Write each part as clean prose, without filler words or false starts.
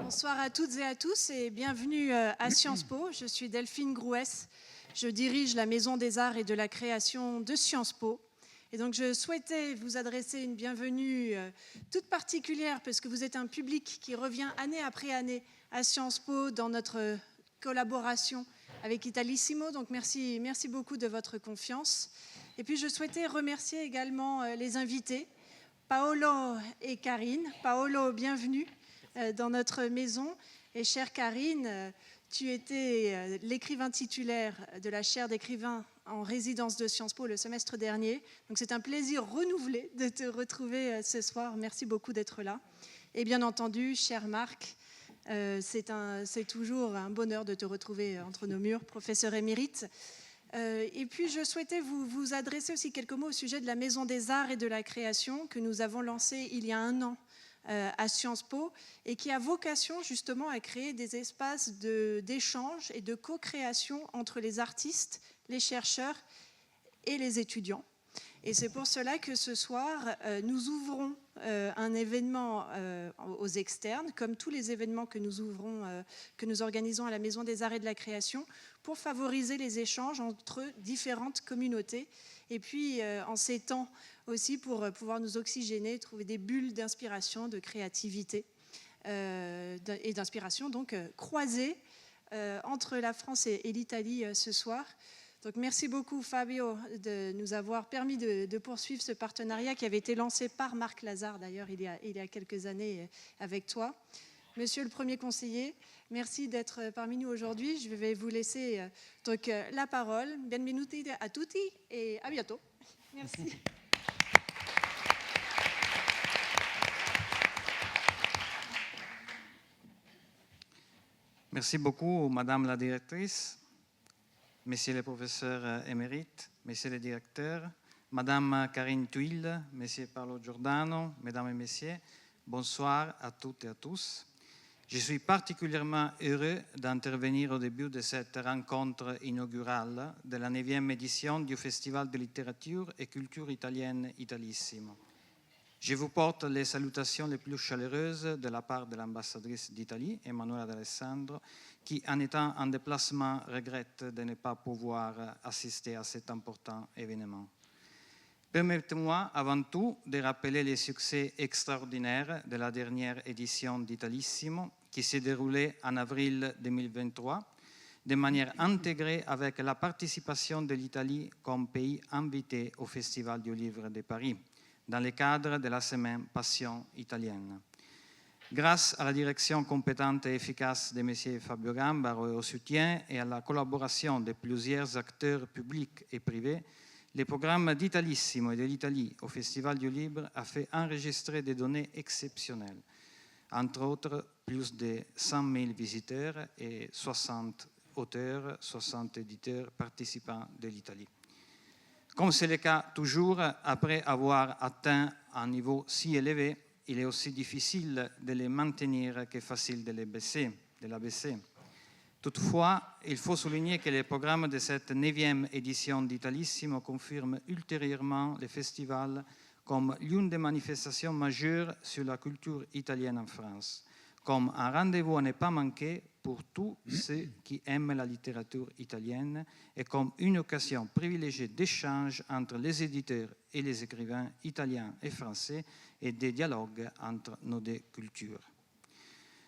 Bonsoir à toutes et à tous et bienvenue à Sciences Po. Je suis Delphine Grouès. Je dirige la Maison des Arts et de la Création de Sciences Po. Et donc je souhaitais vous adresser une bienvenue toute particulière parce que vous êtes un public qui revient année après année à Sciences Po dans notre collaboration avec Italissimo. Donc merci beaucoup de votre confiance. Et puis je souhaitais remercier également les invités, Paolo et Karine. Paolo, bienvenue dans notre maison. Et chère Karine, tu étais l'écrivain titulaire de la chaire d'écrivain en résidence de Sciences Po le semestre dernier. Donc c'est un plaisir renouvelé de te retrouver ce soir. Merci beaucoup d'être là. Et bien entendu, cher Marc, c'est toujours un bonheur de te retrouver entre nos murs, professeur émérite. Et puis je souhaitais vous adresser aussi quelques mots au sujet de la Maison des Arts et de la Création que nous avons lancée il y a 1 an à Sciences Po et qui a vocation justement à créer des espaces d'échange et de co-création entre les artistes, les chercheurs et les étudiants. Et c'est pour cela que ce soir, nous ouvrons un événement aux externes, comme tous les événements que nous organisons à la Maison des Arts et de la Création, pour favoriser les échanges entre différentes communautés. Et puis, en ces temps aussi, pour pouvoir nous oxygéner, trouver des bulles d'inspiration, de créativité et d'inspiration, donc croisées entre la France et l'Italie ce soir. Donc merci beaucoup Fabio de nous avoir permis de poursuivre ce partenariat qui avait été lancé par Marc Lazare d'ailleurs il y a quelques années avec toi. Monsieur le Premier conseiller, merci d'être parmi nous aujourd'hui. Je vais vous laisser donc la parole. Benvenuti a tutti et à bientôt. Merci. Merci beaucoup, Madame la directrice, Messieurs les professeurs émérites, Messieurs les directeurs, Madame Karine Thuil, Monsieur Paolo Giordano, Mesdames et Messieurs, bonsoir à toutes et à tous. Je suis particulièrement heureux d'intervenir au début de cette rencontre inaugurale de la 9e édition du Festival de littérature et culture italienne Italissimo. Je vous porte les salutations les plus chaleureuses de la part de l'ambassadrice d'Italie, Emanuela D'Alessandro, qui, en étant en déplacement, regrette de ne pas pouvoir assister à cet important événement. Permettez-moi avant tout de rappeler les succès extraordinaires de la dernière édition d'Italissimo, qui s'est déroulée en avril 2023, de manière intégrée avec la participation de l'Italie comme pays invité au Festival du Livre de Paris, dans le cadre de la semaine Passion italienne. Grâce à la direction compétente et efficace de M. Fabio Gambaro et au soutien et à la collaboration de plusieurs acteurs publics et privés, le programme d'Italissimo et de l'Italie au Festival du Livre a fait enregistrer des données exceptionnelles, entre autres plus de 100 000 visiteurs et 60 auteurs, 60 éditeurs participants de l'Italie. Comme c'est le cas toujours, après avoir atteint un niveau si élevé, il est aussi difficile de les maintenir que facile de l'abaisser. Toutefois, il faut souligner que le programme de cette 9e édition d'Italissimo confirme ultérieurement le festival comme l'une des manifestations majeures sur la culture italienne en France, comme un rendez-vous à ne pas manquer pour tous ceux qui aiment la littérature italienne et comme une occasion privilégiée d'échange entre les éditeurs et les écrivains italiens et français et des dialogues entre nos deux cultures.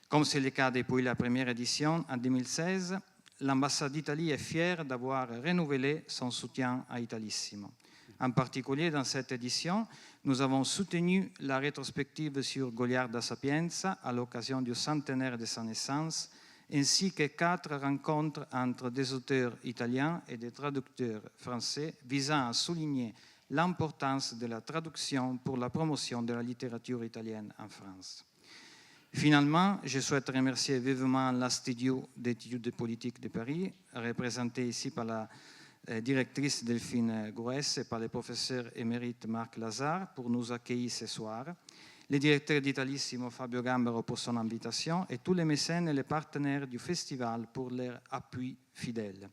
Comme c'est le cas depuis la première édition en 2016, l'ambassade d'Italie est fière d'avoir renouvelé son soutien à Italissimo. En particulier, dans cette édition, nous avons soutenu la rétrospective sur Goliard da Sapienza à l'occasion du centenaire de sa naissance, ainsi que 4 rencontres entre des auteurs italiens et des traducteurs français visant à souligner l'importance de la traduction pour la promotion de la littérature italienne en France. Finalement, je souhaite remercier vivement l'Institut d'études politiques de Paris, représenté ici par la directrice Delphine Grouès et par le professeur émérite Marc Lazare pour nous accueillir ce soir, le directeur d'Italissimo Fabio Gambaro pour son invitation et tous les mécènes et les partenaires du festival pour leur appui fidèle.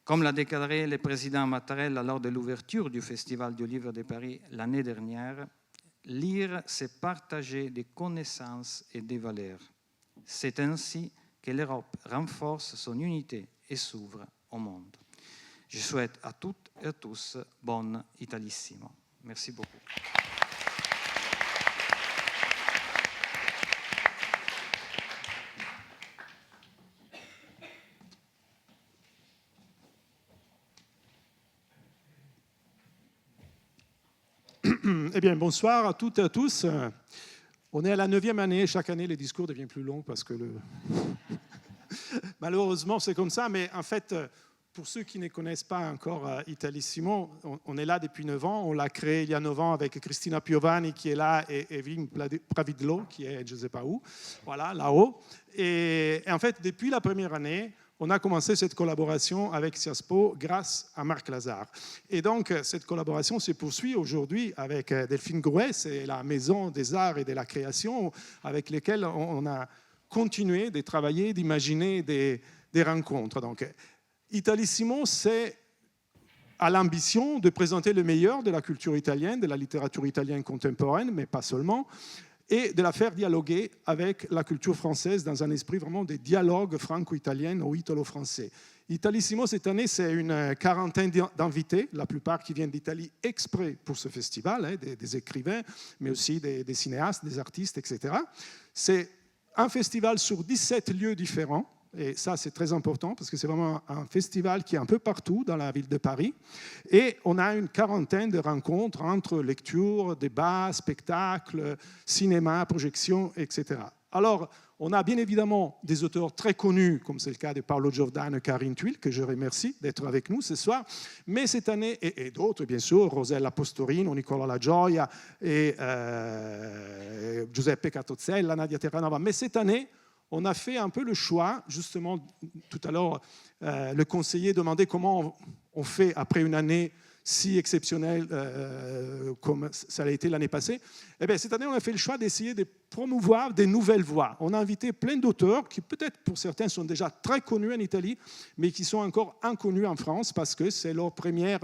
Comme l'a déclaré le président Mattarella lors de l'ouverture du Festival du Livre de Paris l'année dernière, lire, c'est partager des connaissances et des valeurs. C'est ainsi que l'Europe renforce son unité et s'ouvre au monde. Je souhaite à toutes et à tous bon Italissimo. Merci beaucoup. Eh bien, bonsoir à toutes et à tous. On est à la 9e année. Chaque année, les discours deviennent plus longs parce que malheureusement, c'est comme ça. Mais en fait, pour ceux qui ne connaissent pas encore Italissimo, on est là depuis 9 ans. On l'a créé il y a 9 ans avec Cristina Piovani qui est là et Evin Pravidlo qui est je ne sais pas où, voilà, là-haut. Et en fait, depuis la première année, on a commencé cette collaboration avec Sciences Po grâce à Marc Lazare. Et donc, cette collaboration se poursuit aujourd'hui avec Delphine Grouès et la Maison des Arts et de la Création, avec lesquelles on a continué de travailler, d'imaginer des rencontres. Donc, Italissimo, c'est à l'ambition de présenter le meilleur de la culture italienne, de la littérature italienne contemporaine, mais pas seulement, et de la faire dialoguer avec la culture française dans un esprit vraiment de dialogue franco-italien ou italo-français. Italissimo, cette année, c'est une quarantaine d'invités, la plupart qui viennent d'Italie exprès pour ce festival, des écrivains, mais aussi des cinéastes, des artistes, etc. C'est un festival sur 17 lieux différents. Et ça, c'est très important parce que c'est vraiment un festival qui est un peu partout dans la ville de Paris. Et on a une quarantaine de rencontres entre lecture, débats, spectacles, cinéma, projections, etc. Alors, on a bien évidemment des auteurs très connus, comme c'est le cas de Paolo Giordano et Karine Tuile, que je remercie d'être avec nous ce soir. Mais cette année, et d'autres, bien sûr, Rosella Postorino, Nicola La Gioia et Giuseppe Catozzella, Nadia Terranova. Mais cette année, on a fait un peu le choix, justement, tout à l'heure, le conseiller demandait comment on fait après une année si exceptionnelle comme ça a été l'année passée. Eh bien, cette année, on a fait le choix d'essayer de promouvoir des nouvelles voix. On a invité plein d'auteurs qui, peut-être pour certains, sont déjà très connus en Italie, mais qui sont encore inconnus en France parce que c'est leur première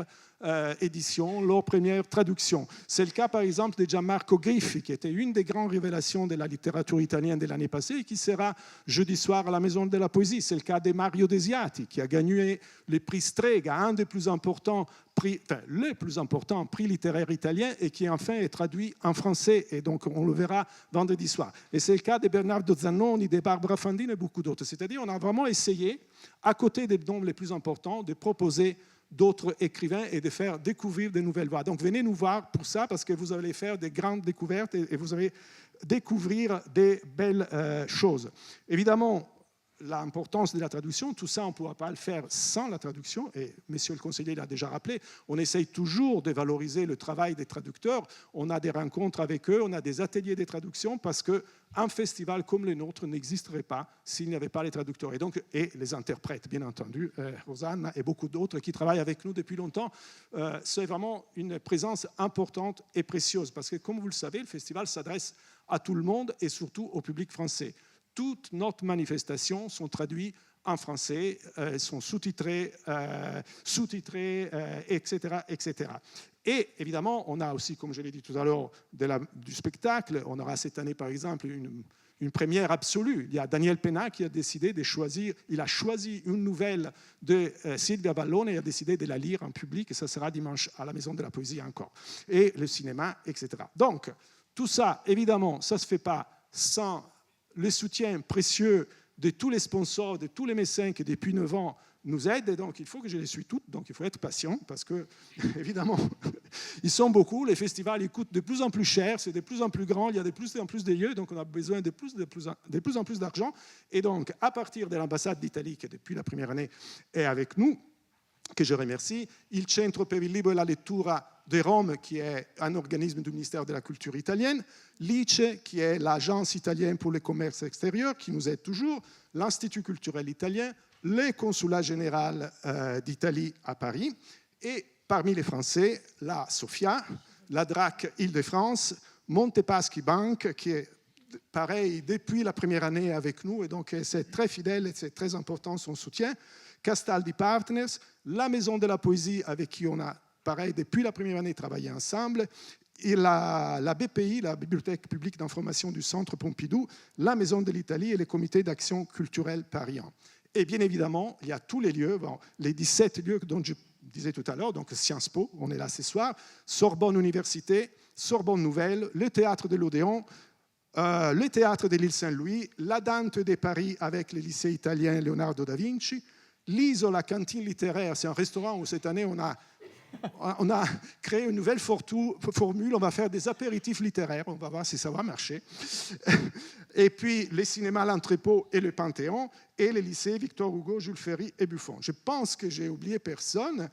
édition, leur première traduction. C'est le cas, par exemple, de Gianmarco Griffi, qui était une des grandes révélations de la littérature italienne de l'année passée et qui sera jeudi soir à la Maison de la Poésie. C'est le cas de Mario Desiati, qui a gagné le prix Strega, un des plus importants prix, enfin, le plus important prix littéraire italien et qui enfin est traduit en français. Et donc, on le verra vendredi soir. Et c'est le cas de Bernardo Zannoni, de Barbara Fandini et beaucoup d'autres. C'est-à-dire, on a vraiment essayé, à côté des noms les plus importants, de proposer d'autres écrivains et de faire découvrir de nouvelles voix. Donc venez nous voir pour ça parce que vous allez faire des grandes découvertes et vous allez découvrir des belles choses. Évidemment, l'importance de la traduction, tout ça, on ne pourra pas le faire sans la traduction. Et monsieur le conseiller l'a déjà rappelé, on essaye toujours de valoriser le travail des traducteurs. On a des rencontres avec eux, on a des ateliers de traduction parce qu'un festival comme le nôtre n'existerait pas s'il n'y avait pas les traducteurs. Et les interprètes, bien entendu, Rosanna et beaucoup d'autres qui travaillent avec nous depuis longtemps. C'est vraiment une présence importante et précieuse parce que, comme vous le savez, le festival s'adresse à tout le monde et surtout au public français. Toutes nos manifestations sont traduites en français, sont sous-titrées, etc., etc. Et évidemment, on a aussi, comme je l'ai dit tout à l'heure, du spectacle. On aura cette année, par exemple, une première absolue. Il y a Daniel Penna qui a décidé de choisir, il a choisi une nouvelle de Silvia Ballone et a décidé de la lire en public. Et ça sera dimanche à la Maison de la Poésie encore. Et le cinéma, etc. Donc, tout ça, évidemment, ça ne se fait pas sans le soutien précieux de tous les sponsors, de tous les mécènes qui depuis 9 ans nous aident. Et donc, il faut que je les suis toutes. Donc, il faut être patient parce que, évidemment, ils sont beaucoup. Les festivals, ils coûtent de plus en plus cher. C'est de plus en plus grand. Il y a de plus en plus de lieux. Donc, on a besoin de plus en plus d'argent. Et donc, à partir de l'ambassade d'Italie, qui depuis la première année est avec nous, que je remercie, il Centro per il Libro e la Lettura de Rome, qui est un organisme du ministère de la Culture italienne, l'ICE, qui est l'agence italienne pour le commerce extérieur, qui nous aide toujours, l'Institut culturel italien, le consulat général d'Italie à Paris, et parmi les Français, la Sofia, la DRAC Île-de-France, Montepaschi Bank, qui est pareil depuis la première année avec nous, et donc c'est très fidèle et c'est très important son soutien, Castaldi Partners, la Maison de la Poésie avec qui on a, pareil, depuis la première année travaillé ensemble, Et la BPI, la Bibliothèque publique d'information du Centre Pompidou, la Maison de l'Italie et le Comité d'action culturelle parisien. Et bien évidemment, il y a tous les lieux, les 17 lieux dont je disais tout à l'heure, donc Sciences Po, on est là ce soir, Sorbonne Université, Sorbonne Nouvelle, le Théâtre de l'Odéon, le Théâtre de l'Île Saint-Louis, la Dante de Paris avec le lycée italien Leonardo da Vinci, l'Isola Cantine littéraire, c'est un restaurant où cette année on a créé une nouvelle formule, on va faire des apéritifs littéraires, on va voir si ça va marcher. Et puis les cinémas L'Entrepôt et le Panthéon, et les lycées Victor Hugo, Jules Ferry et Buffon. Je pense que j'ai oublié personne,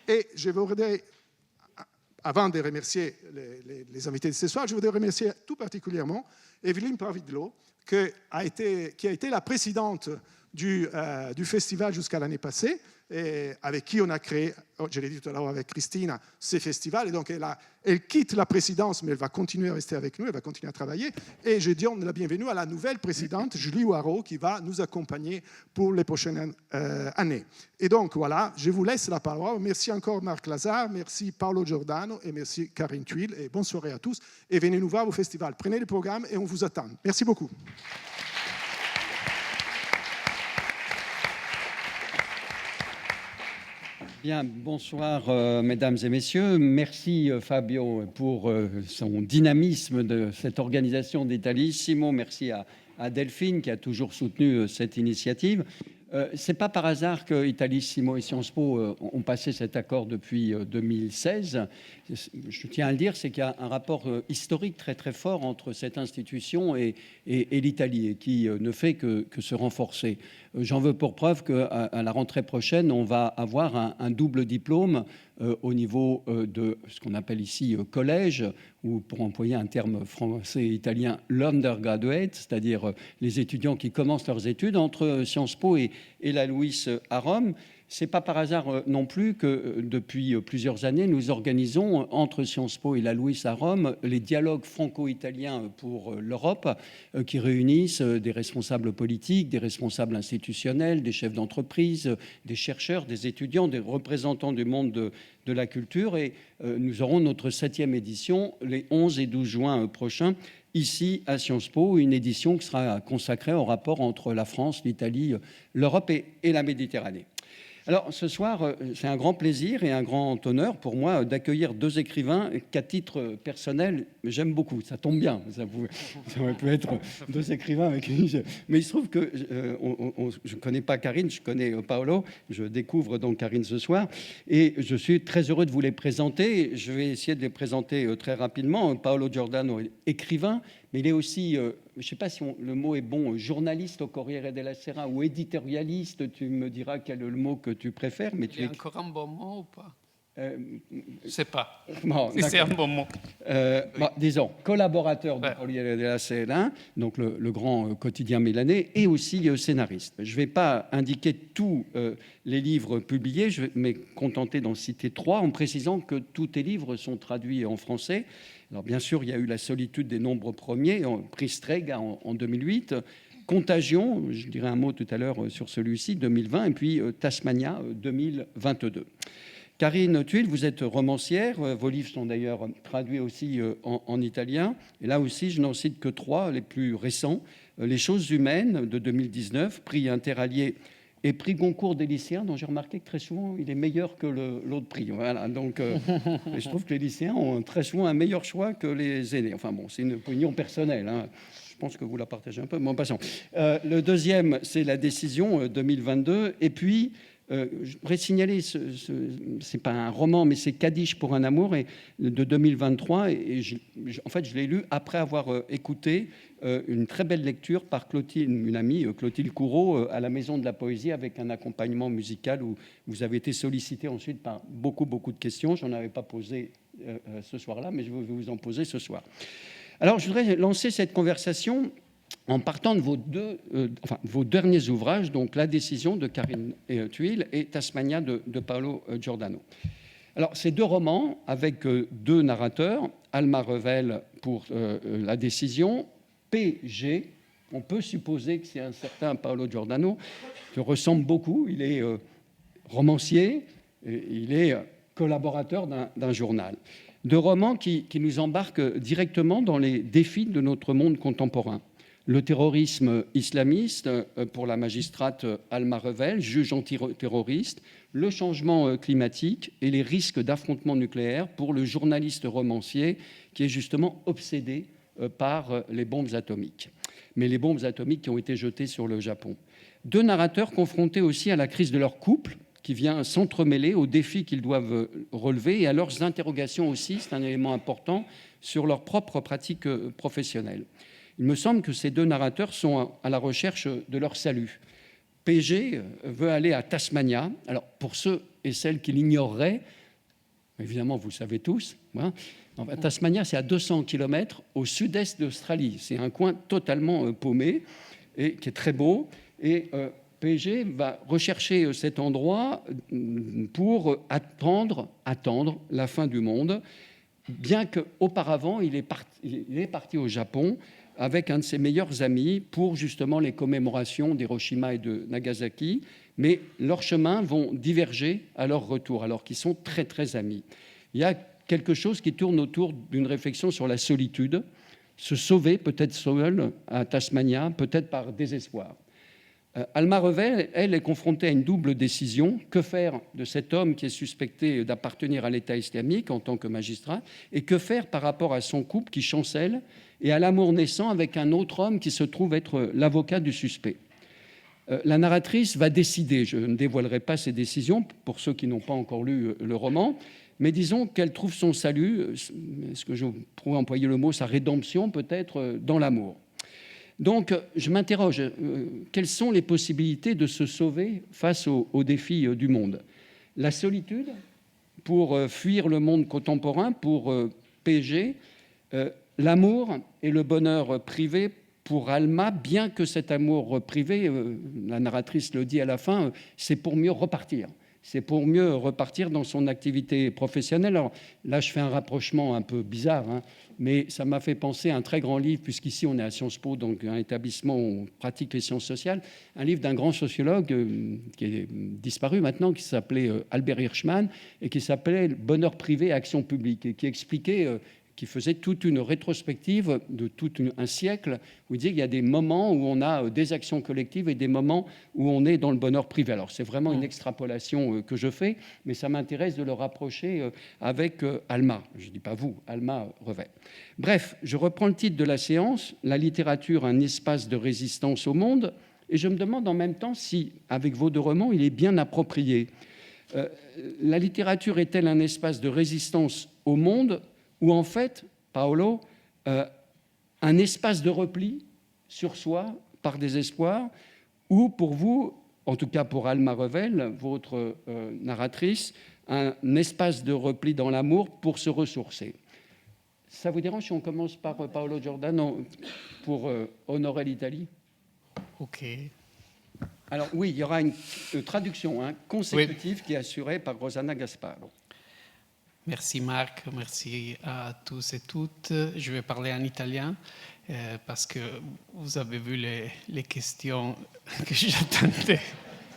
et je voudrais, avant de remercier les invités de ce soir, je voudrais remercier tout particulièrement Evelyne Pravidlo, qui a été la présidente du festival jusqu'à l'année passée, et avec qui on a créé, je l'ai dit tout à l'heure avec Christina, ces festivals. Et donc elle quitte la présidence, mais elle va continuer à rester avec nous, elle va continuer à travailler. Et je donne la bienvenue à la nouvelle présidente, Julie Hoireau, qui va nous accompagner pour les prochaines années. Et donc voilà, je vous laisse la parole. Merci encore Marc Lazare, merci Paolo Giordano et merci Karine Thuil. Et bonne soirée à tous. Et venez nous voir au festival. Prenez le programme et on vous attend. Merci beaucoup. Bien, bonsoir mesdames et messieurs. Merci Fabio pour son dynamisme de cette organisation d'Italissimo. Merci à Delphine qui a toujours soutenu cette initiative. C'est pas par hasard que Italissimo et Sciences Po ont passé cet accord depuis 2016. Je tiens à le dire, c'est qu'il y a un rapport historique très très fort entre cette institution et l'Italie, et qui ne fait que se renforcer. J'en veux pour preuve qu'à la rentrée prochaine, on va avoir un double diplôme au niveau de ce qu'on appelle ici collège, ou pour employer un terme français et italien, l'undergraduate, c'est-à-dire les étudiants qui commencent leurs études entre Sciences Po et la Luis à Rome. Ce n'est pas par hasard non plus que depuis plusieurs années, nous organisons entre Sciences Po et la Luis à Rome les dialogues franco-italiens pour l'Europe, qui réunissent des responsables politiques, des responsables institutionnels, des chefs d'entreprise, des chercheurs, des étudiants, des représentants du monde de la culture. Et nous aurons notre 7e édition les 11 et 12 juin prochains, ici à Sciences Po, une édition qui sera consacrée au rapport entre la France, l'Italie, l'Europe et la Méditerranée. Alors, ce soir, c'est un grand plaisir et un grand honneur pour moi d'accueillir deux écrivains qu'à titre personnel, j'aime beaucoup. Ça tombe bien, ça peut être deux écrivains avec qui Mais il se trouve que je ne connais pas Karine, je connais Paolo. Je découvre donc Karine ce soir. Et je suis très heureux de vous les présenter. Je vais essayer de les présenter très rapidement. Paolo Giordano est écrivain, mais il est aussi, je ne sais pas si le mot est bon, journaliste au Corriere della Sera ou éditorialiste. Tu me diras quel est le mot que tu préfères. Mais il y a encore un bon mot ou pas? Je ne sais pas bon, si c'est un bon mot. Disons, collaborateur du Corriere della Sera, donc le grand quotidien milanais, et aussi scénariste. Je ne vais pas indiquer tous les livres publiés, je vais me contenter d'en citer 3, en précisant que tous tes livres sont traduits en français. Alors bien sûr, il y a eu La solitude des nombres premiers, prix Strega en 2008, Contagion, je dirai un mot tout à l'heure sur celui-ci, 2020, et puis Tasmania, 2022. Karine Thuil, vous êtes romancière, vos livres sont d'ailleurs traduits aussi en italien, et là aussi je n'en cite que 3, les plus récents. Les choses humaines de 2019, prix Interallié et prix Goncourt des lycéens, dont j'ai remarqué que très souvent il est meilleur que l'autre prix. Voilà, donc je trouve que les lycéens ont très souvent un meilleur choix que les aînés. Enfin bon, c'est une opinion personnelle, hein. Je pense que vous la partagez un peu, mais passons. Le deuxième, c'est La décision 2022, et puis je voudrais signaler, c'est pas un roman, mais c'est Kadish pour un amour de 2023. Et en fait, je l'ai lu après avoir écouté une très belle lecture par Clotilde, une amie, Clotilde Courreau, à la Maison de la Poésie, avec un accompagnement musical où vous avez été sollicité ensuite par beaucoup de questions. J'en avais pas posé ce soir-là, mais je vais vous en poser ce soir. Alors, je voudrais lancer cette conversation en partant de vos derniers ouvrages, donc La décision de Karine Thuil et Tasmania de Paolo Giordano. Alors, ces deux romans, avec deux narrateurs, Alma Revel pour La décision, PG, on peut supposer que c'est un certain Paolo Giordano, qui ressemble beaucoup. Il est romancier, il est collaborateur d'un journal. de romans qui nous embarquent directement dans les défis de notre monde contemporain. Le terrorisme islamiste pour la magistrate Alma Revel, juge antiterroriste, le changement climatique et les risques d'affrontement nucléaire pour le journaliste romancier qui est justement obsédé par les bombes atomiques. Mais les bombes atomiques qui ont été jetées sur le Japon. Deux narrateurs confrontés aussi à la crise de leur couple, qui vient s'entremêler aux défis qu'ils doivent relever et à leurs interrogations aussi, c'est un élément important, sur leurs propres pratiques professionnelles. Il me semble que ces deux narrateurs sont à la recherche de leur salut. PG veut aller à Tasmania. Alors, pour ceux et celles qui l'ignoreraient, évidemment, vous le savez tous, hein, Tasmania, c'est à 200 km au sud-est d'Australie. C'est un coin totalement paumé et qui est très beau. Et PG va rechercher cet endroit pour attendre la fin du monde, bien qu'auparavant, il est parti au Japon avec un de ses meilleurs amis pour justement les commémorations d'Hiroshima et de Nagasaki, mais leurs chemins vont diverger à leur retour, alors qu'ils sont très, très amis. Il y a quelque chose qui tourne autour d'une réflexion sur la solitude, se sauver peut-être seul à Tasmania, peut-être par désespoir. Alma Revel, elle, est confrontée à une double décision. Que faire de cet homme qui est suspecté d'appartenir à l'État islamique en tant que magistrat, et que faire par rapport à son couple qui chancelle et à l'amour naissant avec un autre homme qui se trouve être l'avocat du suspect. La narratrice va décider, je ne dévoilerai pas ses décisions pour ceux qui n'ont pas encore lu le roman, mais disons qu'elle trouve son salut, est-ce que je pourrais employer le mot, sa rédemption peut-être, dans l'amour. Donc, je m'interroge, quelles sont les possibilités de se sauver face aux défis du monde ? La solitude, pour fuir le monde contemporain, pour PG, l'amour et le bonheur privé pour Alma, bien que cet amour privé, la narratrice le dit à la fin, c'est pour mieux repartir. C'est pour mieux repartir dans son activité professionnelle. Alors là, je fais un rapprochement un peu bizarre, hein, mais ça m'a fait penser à un très grand livre, puisqu'ici on est à Sciences Po, donc un établissement où on pratique les sciences sociales, un livre d'un grand sociologue qui est disparu maintenant, qui s'appelait Albert Hirschman, et qui s'appelait « Bonheur privé et action publique », et qui expliquait... qui faisait toute une rétrospective de tout un siècle, où il disait qu'il y a des moments où on a des actions collectives et des moments où on est dans le bonheur privé. Alors, c'est vraiment une extrapolation que je fais, mais ça m'intéresse de le rapprocher avec Alma. Je ne dis pas vous, Alma Revel. Bref, je reprends le titre de la séance, « La littérature, un espace de résistance au monde », et je me demande en même temps si, avec vos deux romans, il est bien approprié. La littérature est-elle un espace de résistance au monde, ou en fait, Paolo, un espace de repli sur soi par désespoir, ou pour vous, en tout cas pour Alma Revel, votre narratrice, un espace de repli dans l'amour pour se ressourcer. Ça vous dérange si on commence par Paolo Giordano pour honorer l'Italie ? Ok. Alors oui, il y aura une traduction consécutive qui est assurée par Rosanna Gasparo. Merci Marc, merci à tous et toutes. Je vais parler en italien parce que vous avez vu les questions que j'attendais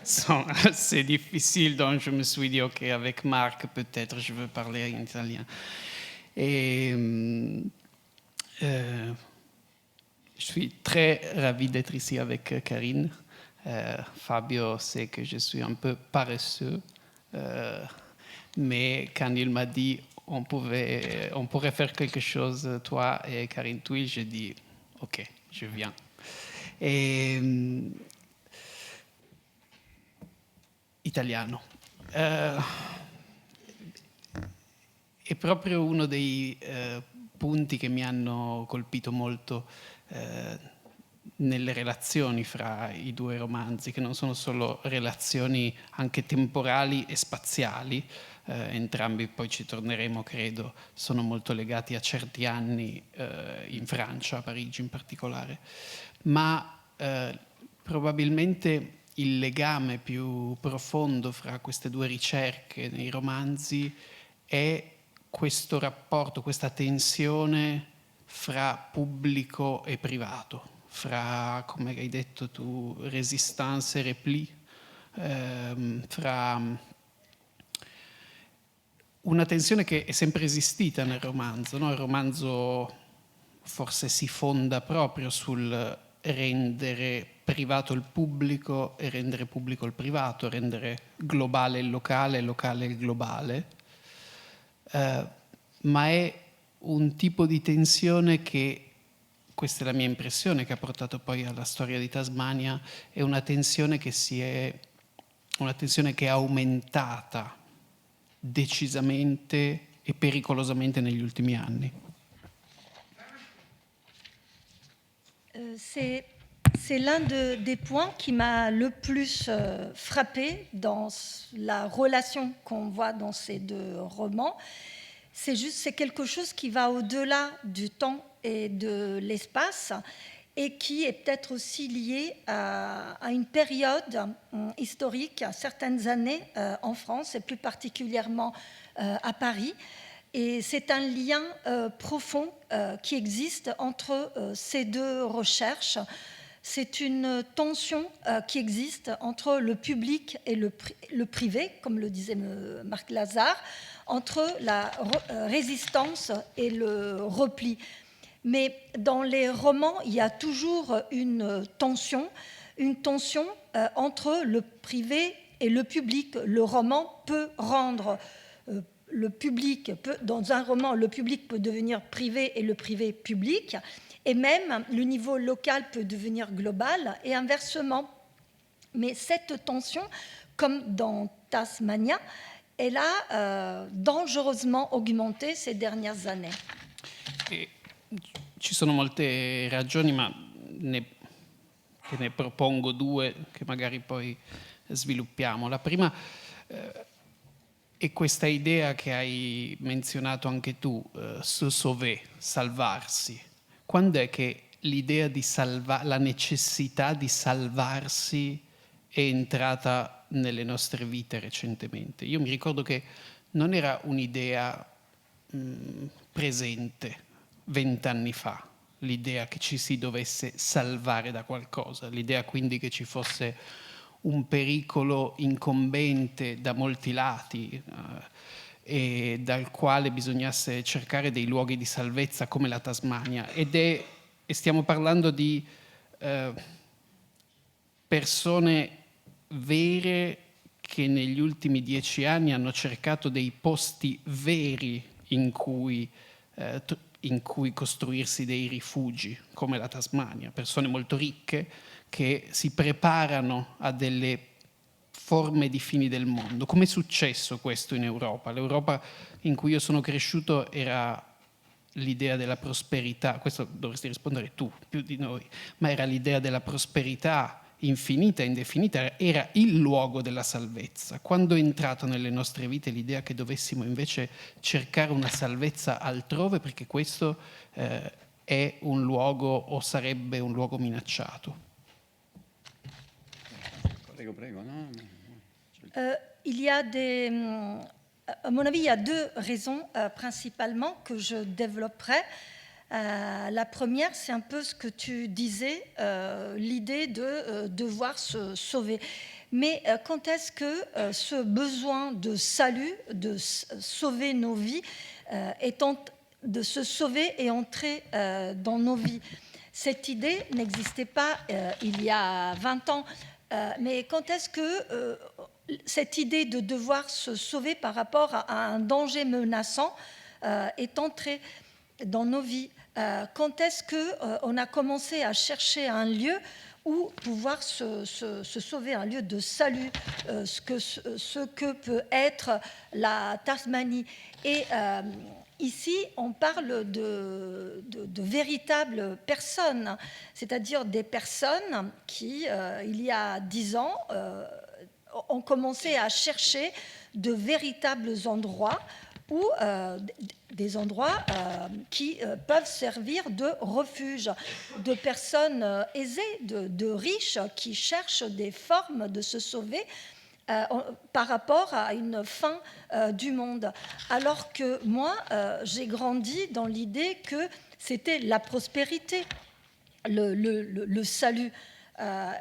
sont assez difficiles, donc je me suis dit, ok, avec Marc, peut-être je veux parler en italien. Et je suis très ravi d'être ici avec Karine. Fabio sait que je suis un peu paresseux. Mais quand il m'a dit on pourrait faire quelque chose, toi et Karine Tuil, j'ai dit ok, je viens. Italiano. È proprio uno dei punti che mi hanno colpito molto nelle relazioni fra i due romanzi, che non sono solo relazioni anche temporali e spaziali, entrambi poi ci torneremo, credo, sono molto legati a certi anni in Francia, a Parigi in particolare, ma probabilmente il legame più profondo fra queste due ricerche nei romanzi è questo rapporto, questa tensione fra pubblico e privato, fra, come hai detto tu, résistance e repli, fra una tensione che è sempre esistita nel romanzo, no? Il romanzo forse si fonda proprio sul rendere privato il pubblico e rendere pubblico il privato, rendere globale il locale il globale, ma è un tipo di tensione che, questa è la mia impressione, che ha portato poi alla storia di Tasmania, è una tensione che è aumentata decisamente e pericolosamente negli ultimi anni. C'est l'un des points qui m'a le plus frappé dans la relation qu'on voit dans ces deux romans. C'est quelque chose qui va au-delà du temps et de l'espace et qui est peut-être aussi lié à une période historique, à certaines années en France et plus particulièrement à Paris. Et c'est un lien profond qui existe entre ces deux recherches. C'est une tension qui existe entre le public et le privé, comme le disait Marc Lazare, entre la résistance et le repli. Mais dans les romans, il y a toujours une tension entre le privé et le public. Le roman peut rendre le public, dans un roman, le public peut devenir privé et le privé public, et même le niveau local peut devenir global, et inversement. Mais cette tension, comme dans Tasmania, elle a dangereusement augmenté ces dernières années. Ci sono molte ragioni, ma ne propongo due che magari poi sviluppiamo. La prima è questa idea che hai menzionato anche tu, se sauver, salvarsi. Quando è che l'idea di la necessità di salvarsi è entrata nelle nostre vite recentemente? Io mi ricordo che non era un'idea presente 20 anni fa, l'idea che ci si dovesse salvare da qualcosa, l'idea quindi che ci fosse un pericolo incombente da molti lati e dal quale bisognasse cercare dei luoghi di salvezza come la Tasmania. E stiamo parlando di persone vere che negli ultimi 10 anni hanno cercato dei posti veri in cui costruirsi dei rifugi, come la Tasmania, persone molto ricche che si preparano a delle forme di fini del mondo. Come è successo questo in Europa? L'Europa in cui io sono cresciuto era l'idea della prosperità, questo dovresti rispondere tu più di noi, ma era l'idea della prosperità infinita e indefinita, era il luogo della salvezza. Quando è entrato nelle nostre vite l'idea che dovessimo invece cercare una salvezza altrove perché questo è un luogo o sarebbe un luogo minacciato? Prego, no. Il y a à mon avis, il y a deux raisons principalement que je développerai. La première, c'est un peu ce que tu disais, l'idée de devoir se sauver. Mais quand est-ce que ce besoin de salut, de sauver nos vies, de se sauver est entré dans nos vies? Cette idée n'existait pas il y a 20 ans. Mais quand est-ce que cette idée de devoir se sauver par rapport à un danger menaçant est entrée dans nos vies? Quand est-ce qu'on a commencé à chercher un lieu où pouvoir se sauver, un lieu de salut, ce que peut être la Tasmanie? Et ici, on parle de véritables personnes, c'est-à-dire des personnes qui, il y a 10 ans, ont commencé à chercher de véritables endroits ou des endroits qui peuvent servir de refuge, de personnes aisées, de riches qui cherchent des formes de se sauver par rapport à une fin du monde. Alors que moi, j'ai grandi dans l'idée que c'était la prospérité, le salut.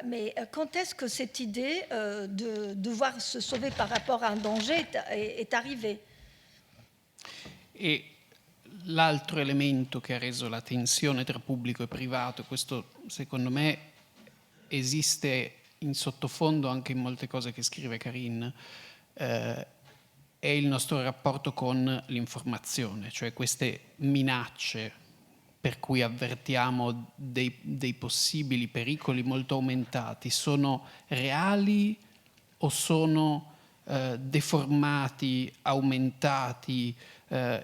Mais quand est-ce que cette idée de devoir se sauver par rapport à un danger est arrivée? E l'altro elemento che ha reso la tensione tra pubblico e privato, questo secondo me esiste in sottofondo anche in molte cose che scrive Carine, è il nostro rapporto con l'informazione, cioè queste minacce per cui avvertiamo dei possibili pericoli molto aumentati, sono reali o sono deformati, aumentati,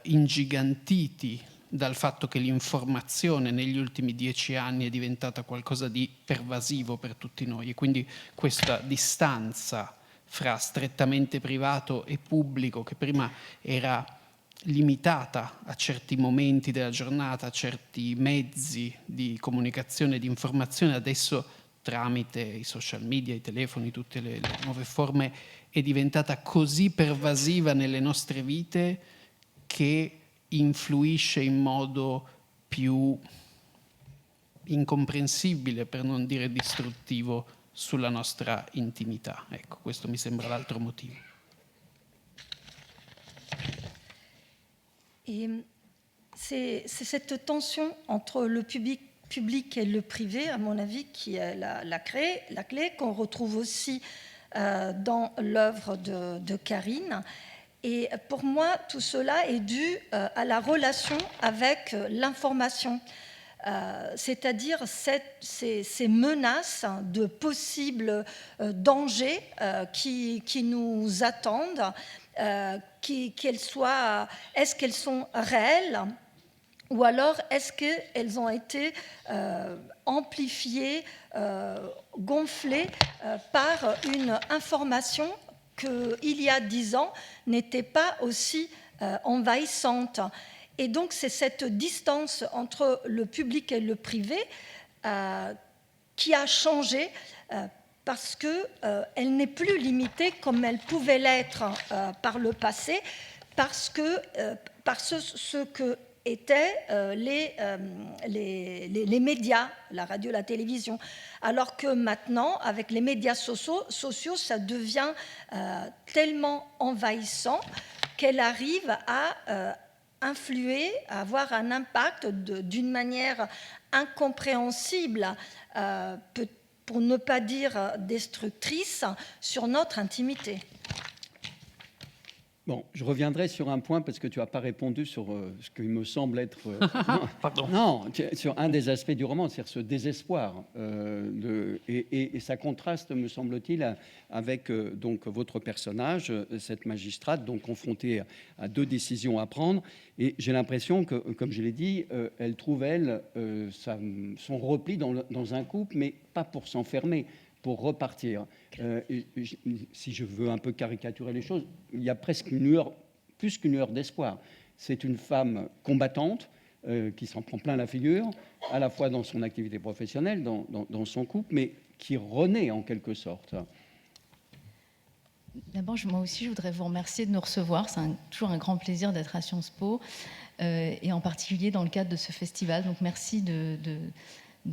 ingigantiti dal fatto che l'informazione negli ultimi 10 anni è diventata qualcosa di pervasivo per tutti noi, e quindi questa distanza fra strettamente privato e pubblico, che prima era limitata a certi momenti della giornata, a certi mezzi di comunicazione e di informazione, adesso tramite i social media, i telefoni, tutte le nuove forme, è diventata così pervasiva nelle nostre vite che influisce in modo più incomprensibile, per non dire distruttivo, sulla nostra intimità. Ecco, questo mi sembra l'altro motivo. Et c'est cette tension entre le public et le privé, à mon avis, qui est la clé qu'on retrouve aussi dans l'œuvre de Carine. Et pour moi, tout cela est dû à la relation avec l'information, c'est-à-dire ces menaces de possibles dangers qui nous attendent, est-ce qu'elles sont réelles ou alors est-ce qu'elles ont été amplifiées, gonflées par une information qu'il y a 10 ans n'était pas aussi envahissante. Et donc c'est cette distance entre le public et le privé qui a changé parce qu'elle n'est plus limitée comme elle pouvait l'être par le passé, par ce que étaient les médias, la radio, la télévision. Alors que maintenant, avec les médias sociaux, ça devient tellement envahissant qu'elle arrive à influer, à avoir un impact d'une manière incompréhensible, pour ne pas dire destructrice, sur notre intimité. Bon, je reviendrai sur un point parce que tu n'as pas répondu sur ce qui me semble être Pardon. Non, sur un des aspects du roman, c'est-à-dire ce désespoir. Et ça contraste, me semble-t-il, avec donc votre personnage, cette magistrate, donc confrontée à 2 décisions à prendre. Et j'ai l'impression que, comme je l'ai dit, elle trouve, son repli dans un couple, mais pas pour s'enfermer, pour repartir. Si je veux un peu caricaturer les choses, il y a presque plus qu'une heure d'espoir. C'est une femme combattante qui s'en prend plein la figure, à la fois dans son activité professionnelle, dans son couple, mais qui renaît en quelque sorte. D'abord, moi aussi, je voudrais vous remercier de nous recevoir. C'est toujours un grand plaisir d'être à Sciences Po, et en particulier dans le cadre de ce festival. Donc merci de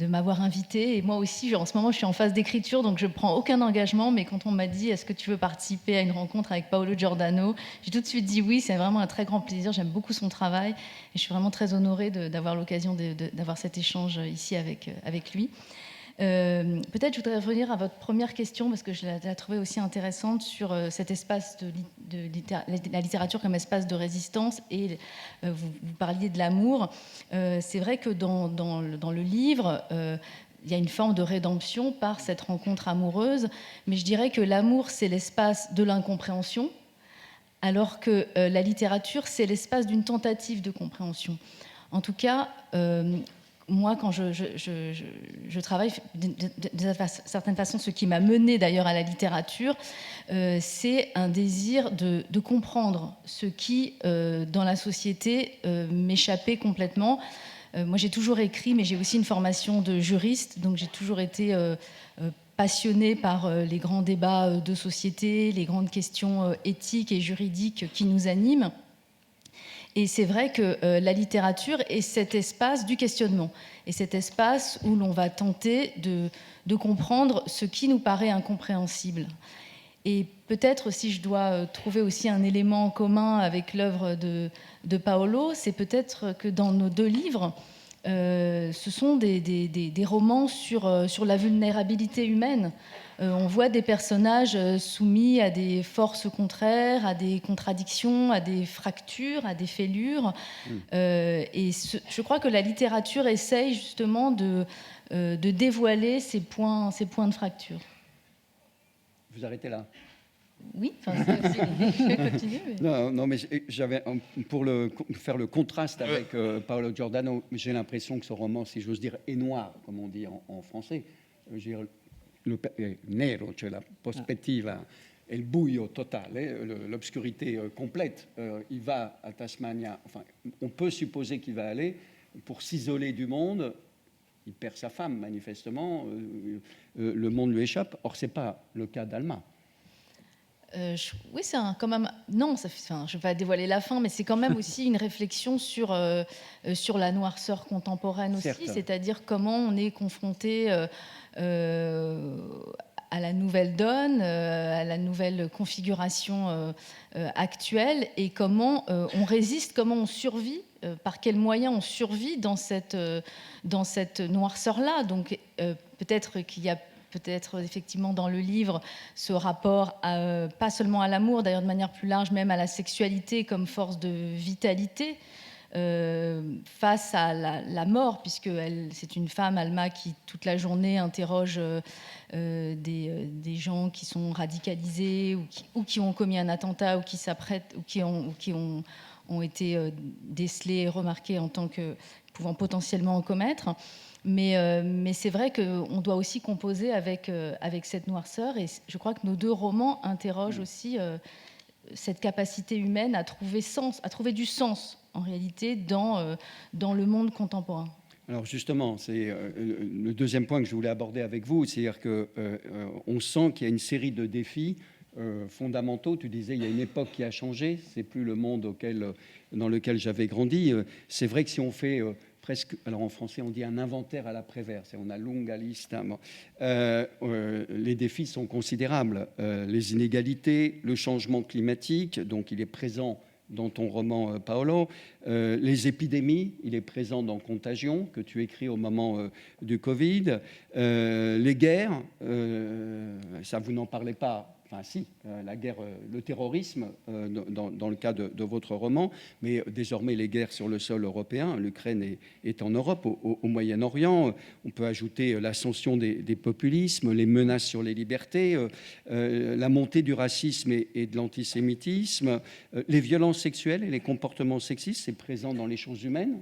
m'avoir invité. Et moi aussi, en ce moment, je suis en phase d'écriture, donc je ne prends aucun engagement. Mais quand on m'a dit « Est-ce que tu veux participer à une rencontre avec Paolo Giordano ?», j'ai tout de suite dit oui. C'est vraiment un très grand plaisir. J'aime beaucoup son travail. Et je suis vraiment très honorée d'avoir l'occasion d'avoir cet échange ici avec lui. Peut-être je voudrais revenir à votre première question, parce que je la trouvais aussi intéressante, sur cet espace de la littérature comme espace de résistance, et vous parliez de l'amour. C'est vrai que dans le livre, il y a une forme de rédemption par cette rencontre amoureuse, mais je dirais que l'amour, c'est l'espace de l'incompréhension, alors que la littérature, c'est l'espace d'une tentative de compréhension. En tout cas, moi, quand je travaille, d'une certaine façon, ce qui m'a menée d'ailleurs à la littérature, c'est un désir de comprendre ce qui, dans la société, m'échappait complètement. Moi, j'ai toujours écrit, mais j'ai aussi une formation de juriste, donc j'ai toujours été passionnée par les grands débats de société, les grandes questions éthiques et juridiques qui nous animent. Et c'est vrai que la littérature est cet espace du questionnement, et cet espace où l'on va tenter de comprendre ce qui nous paraît incompréhensible. Et peut-être, si je dois trouver aussi un élément commun avec l'œuvre de Paolo, c'est peut-être que dans nos 2 livres, ce sont des romans sur la vulnérabilité humaine. On voit des personnages soumis à des forces contraires, à des contradictions, à des fractures, à des fêlures. Et je crois que la littérature essaye justement de dévoiler ces points de fracture. Vous arrêtez là. Oui, je vais continuer. Mais... Non, mais j'avais, pour faire le contraste avec Paolo Giordano, j'ai l'impression que ce roman, si j'ose dire, est noir, comme on dit en français. Nero, cioè la prospettiva, è il buio totale, l'obscurité complète. Il va à Tasmania, enfin, on peut supposer qu'il va aller pour s'isoler du monde. Il perd sa femme, manifestement. Le monde lui échappe. Or, ce n'est pas le cas d'Alma. Oui, c'est quand même... Non, je ne vais pas dévoiler la fin, mais c'est quand même aussi une réflexion sur la noirceur contemporaine aussi, c'est-à-dire comment on est confronté à la nouvelle donne, à la nouvelle configuration actuelle, et comment on résiste, comment on survit, par quels moyens on survit dans cette noirceur-là. Donc peut-être qu'il y a effectivement dans le livre ce rapport pas seulement à l'amour, d'ailleurs de manière plus large, même à la sexualité comme force de vitalité face à la mort, puisque c'est une femme, Alma, qui toute la journée interroge des gens qui sont radicalisés ou qui ont commis un attentat ou qui s'apprêtent ou qui ont été décelés et remarqués en tant que pouvant potentiellement en commettre. Mais c'est vrai qu'on doit aussi composer avec cette noirceur, et je crois que nos 2 romans interrogent aussi cette capacité humaine à trouver du sens, en réalité, dans le monde contemporain. Alors justement, c'est le deuxième point que je voulais aborder avec vous, c'est-à-dire qu'on sent qu'il y a une série de défis fondamentaux. Tu disais, il y a une époque qui a changé, c'est plus le monde dans lequel j'avais grandi. C'est vrai que si on fait... presque, alors en français on dit un inventaire à l'après-vert, on a lunga lista. Les défis sont considérables. Les inégalités, le changement climatique, donc il est présent dans ton roman Paolo, les épidémies, il est présent dans Contagion, que tu écris au moment du Covid, les guerres, ça vous n'en parlez pas. Enfin, si, la guerre, le terrorisme, dans le cas de votre roman, mais désormais les guerres sur le sol européen. L'Ukraine est en Europe, au Moyen-Orient. On peut ajouter l'ascension des populismes, les menaces sur les libertés, la montée du racisme et de l'antisémitisme, les violences sexuelles et les comportements sexistes. C'est présent dans Les choses humaines.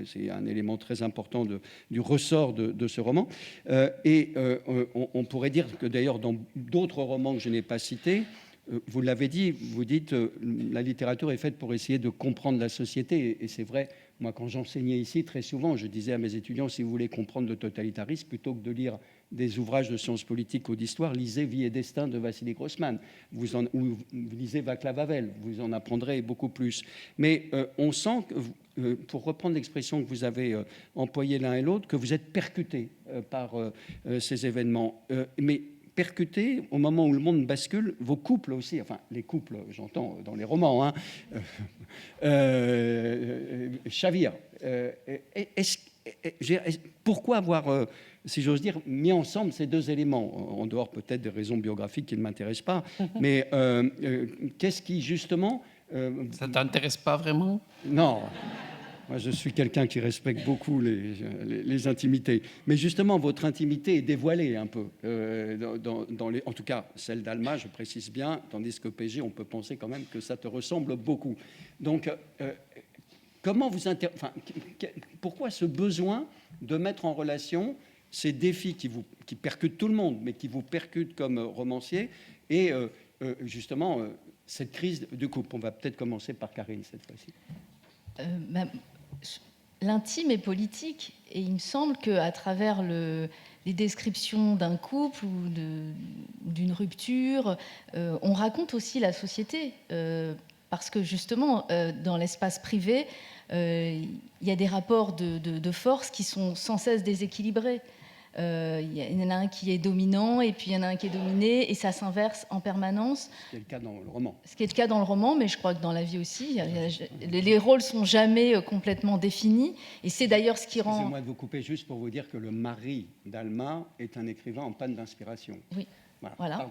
C'est un élément très important du ressort de ce roman. On pourrait dire que d'ailleurs, dans d'autres romans que je n'ai pas cités, vous l'avez dit, vous dites la littérature est faite pour essayer de comprendre la société. Et c'est vrai, moi quand j'enseignais ici, très souvent, je disais à mes étudiants, si vous voulez comprendre le totalitarisme, plutôt que de lire des ouvrages de sciences politiques ou d'histoire, lisez Vie et destin de Vassili Grossman, ou vous lisez Václav Havel, vous en apprendrez beaucoup plus. Mais on sent que, pour reprendre l'expression que vous avez employée l'un et l'autre, que vous êtes percutés par ces événements. Mais percutés au moment où le monde bascule, vos couples aussi, enfin les couples, j'entends dans les romans, chavirent. Pourquoi avoir, si j'ose dire, mis ensemble ces 2 éléments, en dehors peut-être des raisons biographiques qui ne m'intéressent pas, mais qu'est-ce qui justement... Ça ne t'intéresse pas vraiment ? Non. Moi, je suis quelqu'un qui respecte beaucoup les intimités. Mais justement, votre intimité est dévoilée un peu. En tout cas, celle d'Alma, je précise bien, tandis que PG, on peut penser quand même que ça te ressemble beaucoup. Donc, comment pourquoi ce besoin de mettre en relation ces défis qui percutent tout le monde, mais qui vous percutent comme romancier, et justement, cette crise du couple? On va peut-être commencer par Karine cette fois-ci. L'intime est politique, et il me semble qu'à travers les descriptions d'un couple ou d'une rupture, on raconte aussi la société, parce que justement, dans l'espace privé, il y a des rapports de force qui sont sans cesse déséquilibrés. Il y en a un qui est dominant et puis il y en a un qui est dominé et ça s'inverse en permanence. Ce qui est le cas dans le roman. Ce qui est le cas dans le roman, mais je crois que dans la vie aussi, les rôles sont jamais complètement définis et c'est d'ailleurs ce qui rend... Excusez-moi de vous couper juste pour vous dire que le mari d'Alma est un écrivain en panne d'inspiration. Oui. Voilà. Voilà.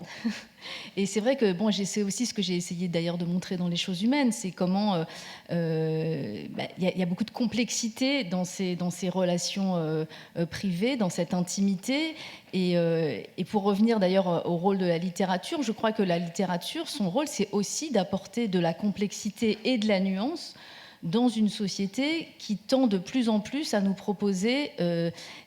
Et c'est vrai que c'est aussi ce que j'ai essayé d'ailleurs de montrer dans Les choses humaines, c'est comment y a beaucoup de complexité dans ces relations privées, dans cette intimité. Et pour revenir d'ailleurs au rôle de la littérature, je crois que la littérature, son rôle, c'est aussi d'apporter de la complexité et de la nuance dans une société qui tend de plus en plus à nous proposer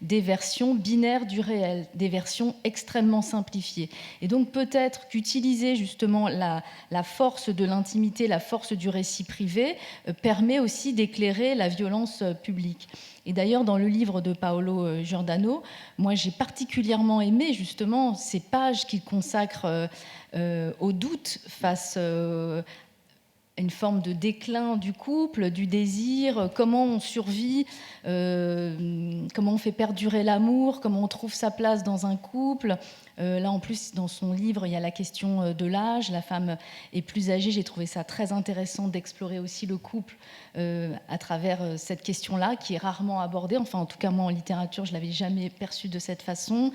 des versions binaires du réel, des versions extrêmement simplifiées. Et donc peut-être qu'utiliser justement la force de l'intimité, la force du récit privé, permet aussi d'éclairer la violence publique. Et d'ailleurs, dans le livre de Paolo Giordano, moi j'ai particulièrement aimé justement ces pages qu'il consacre au doute face une forme de déclin du couple, du désir, comment on survit, comment on fait perdurer l'amour, comment on trouve sa place dans un couple. Là, en plus, dans son livre, il y a la question de l'âge. La femme est plus âgée. J'ai trouvé ça très intéressant d'explorer aussi le couple à travers cette question-là, qui est rarement abordée. Enfin, en tout cas, moi, en littérature, je ne l'avais jamais perçue de cette façon.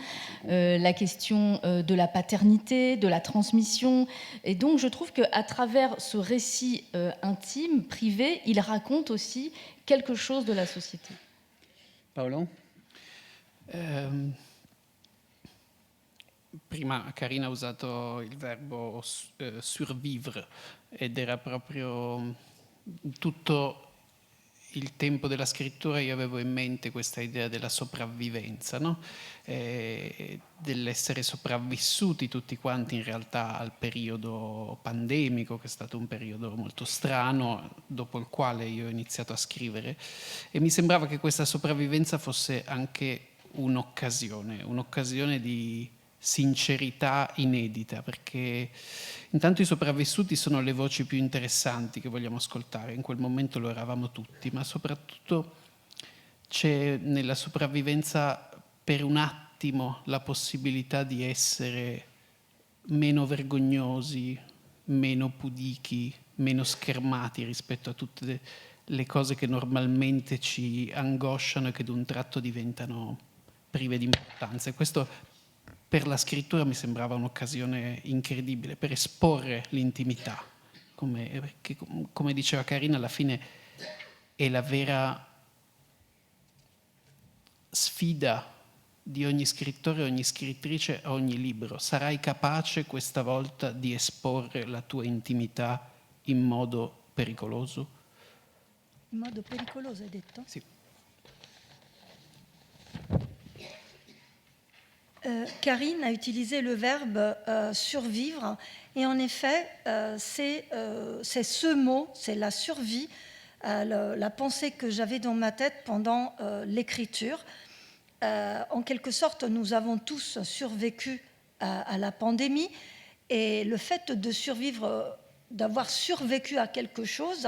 La question de la paternité, de la transmission. Et donc, je trouve qu'à travers ce récit intime, privé, il raconte aussi quelque chose de la société. Paolo? Prima Carina ha usato il verbo survivre ed era proprio tutto il tempo della scrittura io avevo in mente questa idea della sopravvivenza, no? Dell'essere sopravvissuti tutti quanti in realtà al periodo pandemico, che è stato un periodo molto strano, dopo il quale io ho iniziato a scrivere, e mi sembrava che questa sopravvivenza fosse anche un'occasione di sincerità inedita, perché intanto i sopravvissuti sono le voci più interessanti che vogliamo ascoltare, in quel momento lo eravamo tutti, ma soprattutto c'è nella sopravvivenza per un attimo la possibilità di essere meno vergognosi, meno pudichi, meno schermati rispetto a tutte le cose che normalmente ci angosciano e che d'un tratto diventano prive di importanza. E questo per la scrittura mi sembrava un'occasione incredibile per esporre l'intimità, come diceva Carina, alla fine è la vera sfida di ogni scrittore, ogni scrittrice, a ogni libro. Sarai capace questa volta di esporre la tua intimità in modo pericoloso? In modo pericoloso, hai detto? Sì. Karine a utilisé le verbe survivre et en effet c'est ce mot, c'est la survie, la pensée que j'avais dans ma tête pendant l'écriture. En quelque sorte, nous avons tous survécu à la pandémie et le fait de survivre, d'avoir survécu à quelque chose,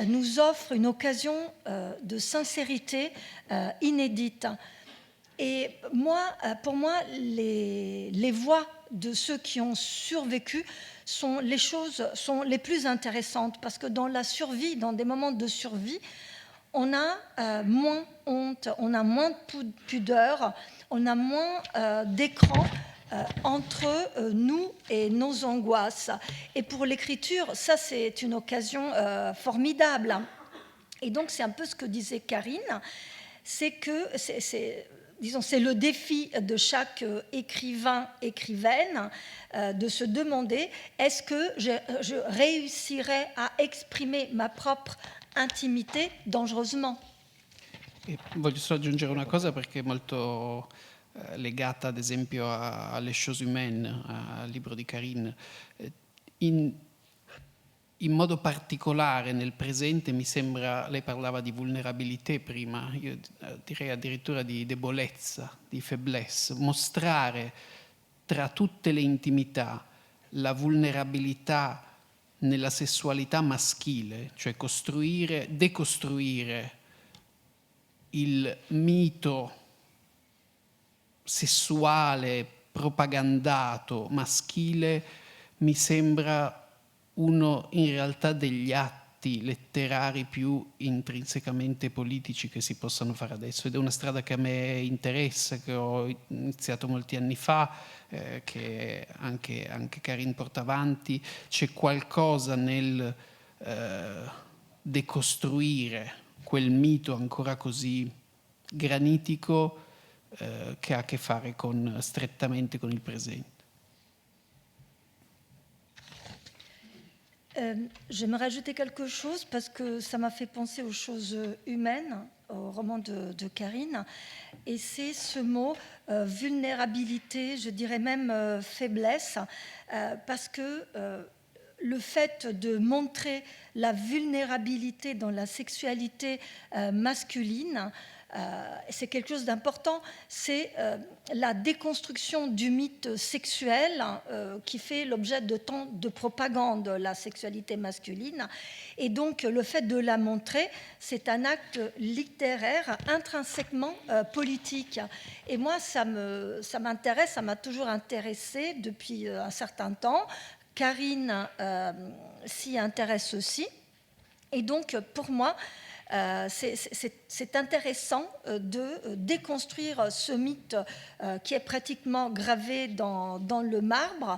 nous offre une occasion de sincérité inédite. Et pour moi, les voix de ceux qui ont survécu sont les plus intéressantes parce que dans la survie, dans des moments de survie, on a moins honte, on a moins de pudeur, on a moins d'écran entre nous et nos angoisses. Et pour l'écriture, ça c'est une occasion formidable. Et donc c'est un peu ce que disait Karine, c'est que c'est le défi de chaque écrivain, écrivaine, de se demander est-ce que je réussirai à exprimer ma propre intimité dangereusement. E voglio solo aggiungere una cosa perché è molto legata ad esempio alle choses humaines, al libro di Carine. In modo particolare nel presente mi sembra, lei parlava di vulnerabilità prima, io direi addirittura di debolezza, di faiblesse, mostrare tra tutte le intimità la vulnerabilità nella sessualità maschile, cioè decostruire il mito sessuale, propagandato, maschile, mi sembra uno in realtà degli atti letterari più intrinsecamente politici che si possano fare adesso, ed è una strada che a me interessa, che ho iniziato molti anni fa, che anche Karin porta avanti. C'è qualcosa nel decostruire quel mito ancora così granitico che ha a che fare strettamente con il presente. J'aimerais rajouter quelque chose parce que ça m'a fait penser aux choses humaines, au roman de Karine, et c'est ce mot vulnérabilité, je dirais même faiblesse, parce que le fait de montrer la vulnérabilité dans la sexualité masculine, c'est quelque chose d'important, c'est la déconstruction du mythe sexuel qui fait l'objet de tant de propagande, la sexualité masculine. Et donc le fait de la montrer, c'est un acte littéraire intrinsèquement politique. Et moi, ça m'intéresse, ça m'a toujours intéressé depuis un certain temps. Karine s'y intéresse aussi. Et donc, pour moi, c'est intéressant de déconstruire ce mythe qui est pratiquement gravé dans le marbre,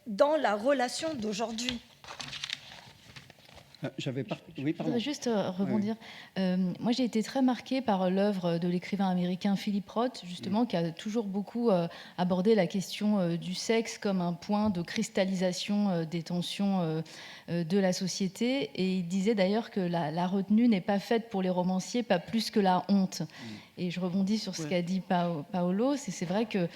dans la relation d'aujourd'hui. Oui, Je voudrais juste rebondir. Moi, j'ai été très marquée par l'œuvre de l'écrivain américain Philip Roth, justement, qui a toujours beaucoup abordé la question du sexe comme un point de cristallisation des tensions de la société. Et il disait d'ailleurs que la retenue n'est pas faite pour les romanciers, pas plus que la honte. Et je rebondis sur ce qu'a dit Paolo. C'est vrai que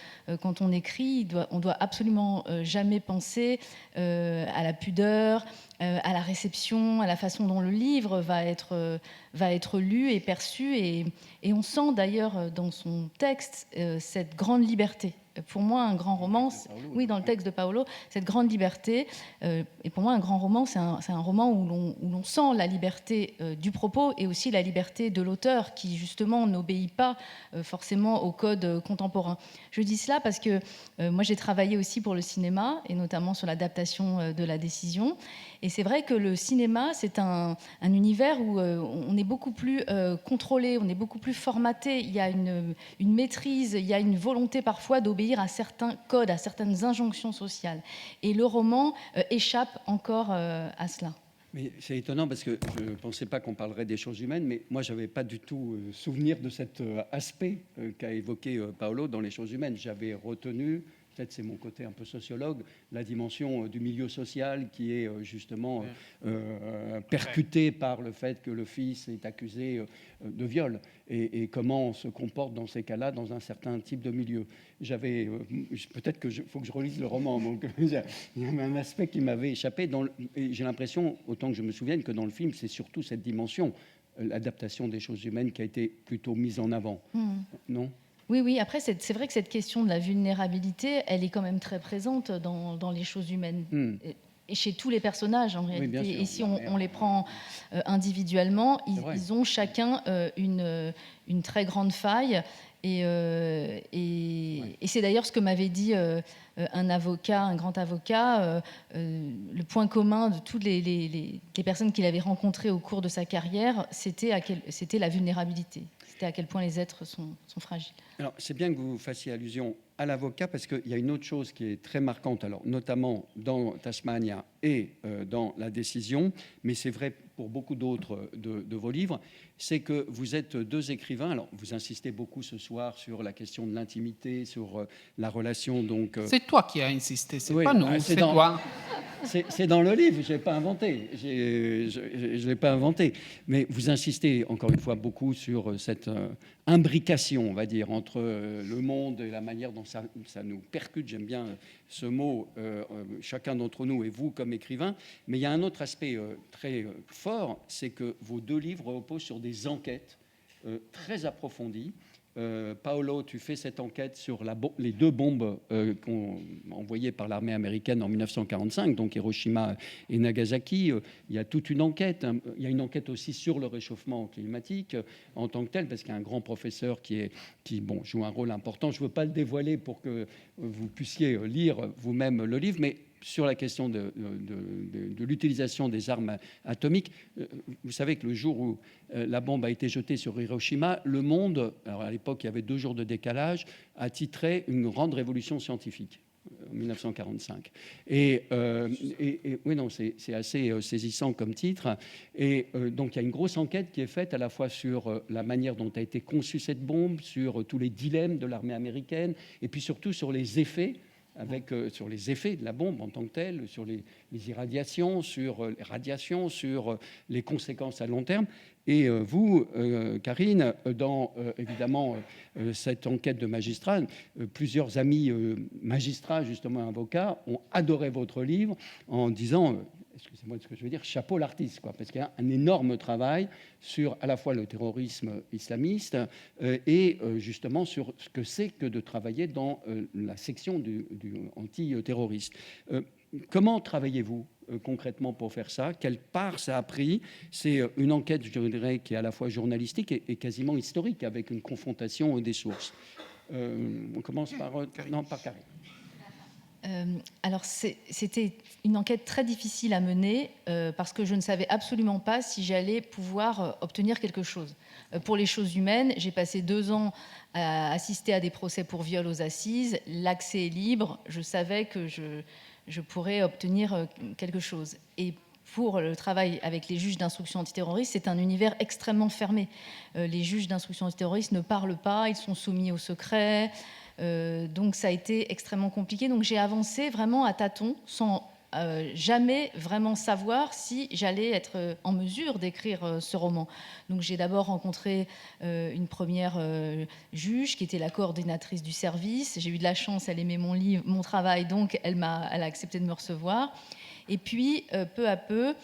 quand on écrit, on doit absolument jamais penser à la pudeur, à la réception, à la façon dont le livre va être lu et perçu. Et on sent d'ailleurs dans son texte cette grande liberté. Pour moi, un grand roman, oui, dans le texte de Paolo, cette grande liberté. Et pour moi, un grand roman, c'est un roman où l'on sent la liberté du propos et aussi la liberté de l'auteur qui, justement, n'obéit pas forcément au code contemporain. Je dis cela parce que moi, j'ai travaillé aussi pour le cinéma et notamment sur l'adaptation de La Décision. Et c'est vrai que le cinéma, c'est un univers où on est beaucoup plus contrôlé, on est beaucoup plus formaté. Il y a une maîtrise, il y a une volonté parfois d'obéir à certains codes, à certaines injonctions sociales. Et le roman échappe encore à cela. Mais c'est étonnant parce que je ne pensais pas qu'on parlerait des choses humaines, mais moi, je n'avais pas du tout souvenir de cet aspect qu'a évoqué Paolo dans les choses humaines. J'avais retenu, peut-être c'est mon côté un peu sociologue, la dimension du milieu social qui est justement percutée par le fait que le fils est accusé de viol et comment on se comporte dans ces cas-là dans un certain type de milieu. Peut-être qu'il faut que je relise le roman, donc il y avait un aspect qui m'avait échappé. Et j'ai l'impression, autant que je me souvienne, que dans le film, c'est surtout cette dimension, l'adaptation des choses humaines qui a été plutôt mise en avant. Non ? Oui. Après, c'est vrai que cette question de la vulnérabilité, elle est quand même très présente dans les choses humaines. Et chez tous les personnages, en réalité. Oui, bien sûr. Et si on les prend individuellement, ils ont chacun une très grande faille. Et c'est d'ailleurs ce que m'avait dit un grand avocat, le point commun de toutes les personnes qu'il avait rencontrées au cours de sa carrière, c'était la vulnérabilité. C'était à quel point les êtres sont fragiles. Alors, c'est bien que vous fassiez allusion à l'avocat parce qu'il y a une autre chose qui est très marquante, alors, notamment dans Tasmania et dans La Décision, mais c'est vrai pour beaucoup d'autres de vos livres, c'est que vous êtes deux écrivains. Alors, vous insistez beaucoup ce soir sur la question de l'intimité, sur la relation. Donc, c'est toi qui as insisté, c'est oui, pas nous, c'est toi. C'est dans le livre, je ne l'ai pas inventé. Je l'ai pas inventé. Mais vous insistez, encore une fois, beaucoup sur cette imbrication, on va dire, entre le monde et la manière dont ça nous percute. J'aime bien ce mot, chacun d'entre nous et vous comme écrivain. Mais il y a un autre aspect très fort, c'est que vos deux livres reposent sur des enquêtes très approfondies Paolo, tu fais cette enquête sur les 2 bombes envoyées par l'armée américaine en 1945, donc Hiroshima et Nagasaki. Il y a toute une enquête. Il y a une enquête aussi sur le réchauffement climatique en tant que tel, parce qu'il y a un grand professeur qui joue un rôle important. Je ne veux pas le dévoiler pour que vous puissiez lire vous-même le livre, mais sur la question de l'utilisation des armes atomiques. Vous savez que le jour où la bombe a été jetée sur Hiroshima, le monde, alors à l'époque il y avait 2 jours de décalage, a titré une grande révolution scientifique en 1945. Oui, non, c'est assez saisissant comme titre. Et donc il y a une grosse enquête qui est faite à la fois sur la manière dont a été conçue cette bombe, sur tous les dilemmes de l'armée américaine, et puis surtout sur les effets sur les effets de la bombe en tant que telle, sur les irradiations, sur les radiations, sur les conséquences à long terme. Et vous, Karine, dans évidemment cette enquête de magistrat, plusieurs amis magistrats, justement avocats, ont adoré votre livre en disant, excusez-moi de ce que je veux dire, chapeau l'artiste, quoi, parce qu'il y a un énorme travail sur à la fois le terrorisme islamiste et justement sur ce que c'est que de travailler dans la section du antiterroriste. Comment travaillez-vous concrètement pour faire ça? Quelle part ça a pris? C'est une enquête, je dirais, qui est à la fois journalistique et quasiment historique, avec une confrontation des sources. On commence par Karine. Alors, c'était une enquête très difficile à mener parce que je ne savais absolument pas si j'allais pouvoir obtenir quelque chose. Pour les choses humaines, j'ai passé 2 ans à assister à des procès pour viol aux assises. L'accès est libre. Je savais que je pourrais obtenir quelque chose. Et pour le travail avec les juges d'instruction antiterroriste, c'est un univers extrêmement fermé. Les juges d'instruction antiterroriste ne parlent pas, ils sont soumis au secret. Donc ça a été extrêmement compliqué. Donc j'ai avancé vraiment à tâtons, sans jamais vraiment savoir si j'allais être en mesure d'écrire ce roman. Donc j'ai d'abord rencontré une première juge qui était la coordinatrice du service. J'ai eu de la chance, elle aimait mon travail, donc elle a accepté de me recevoir. Et puis peu à peu,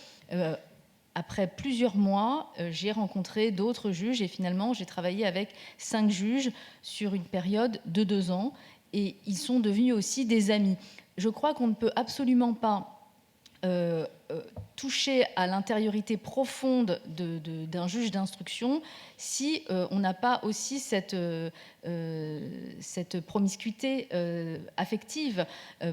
après plusieurs mois, j'ai rencontré d'autres juges et finalement, j'ai travaillé avec 5 juges sur une période de 2 ans et ils sont devenus aussi des amis. Je crois qu'on ne peut absolument pas toucher à l'intériorité profonde d'un juge d'instruction si on n'a pas aussi cette promiscuité affective.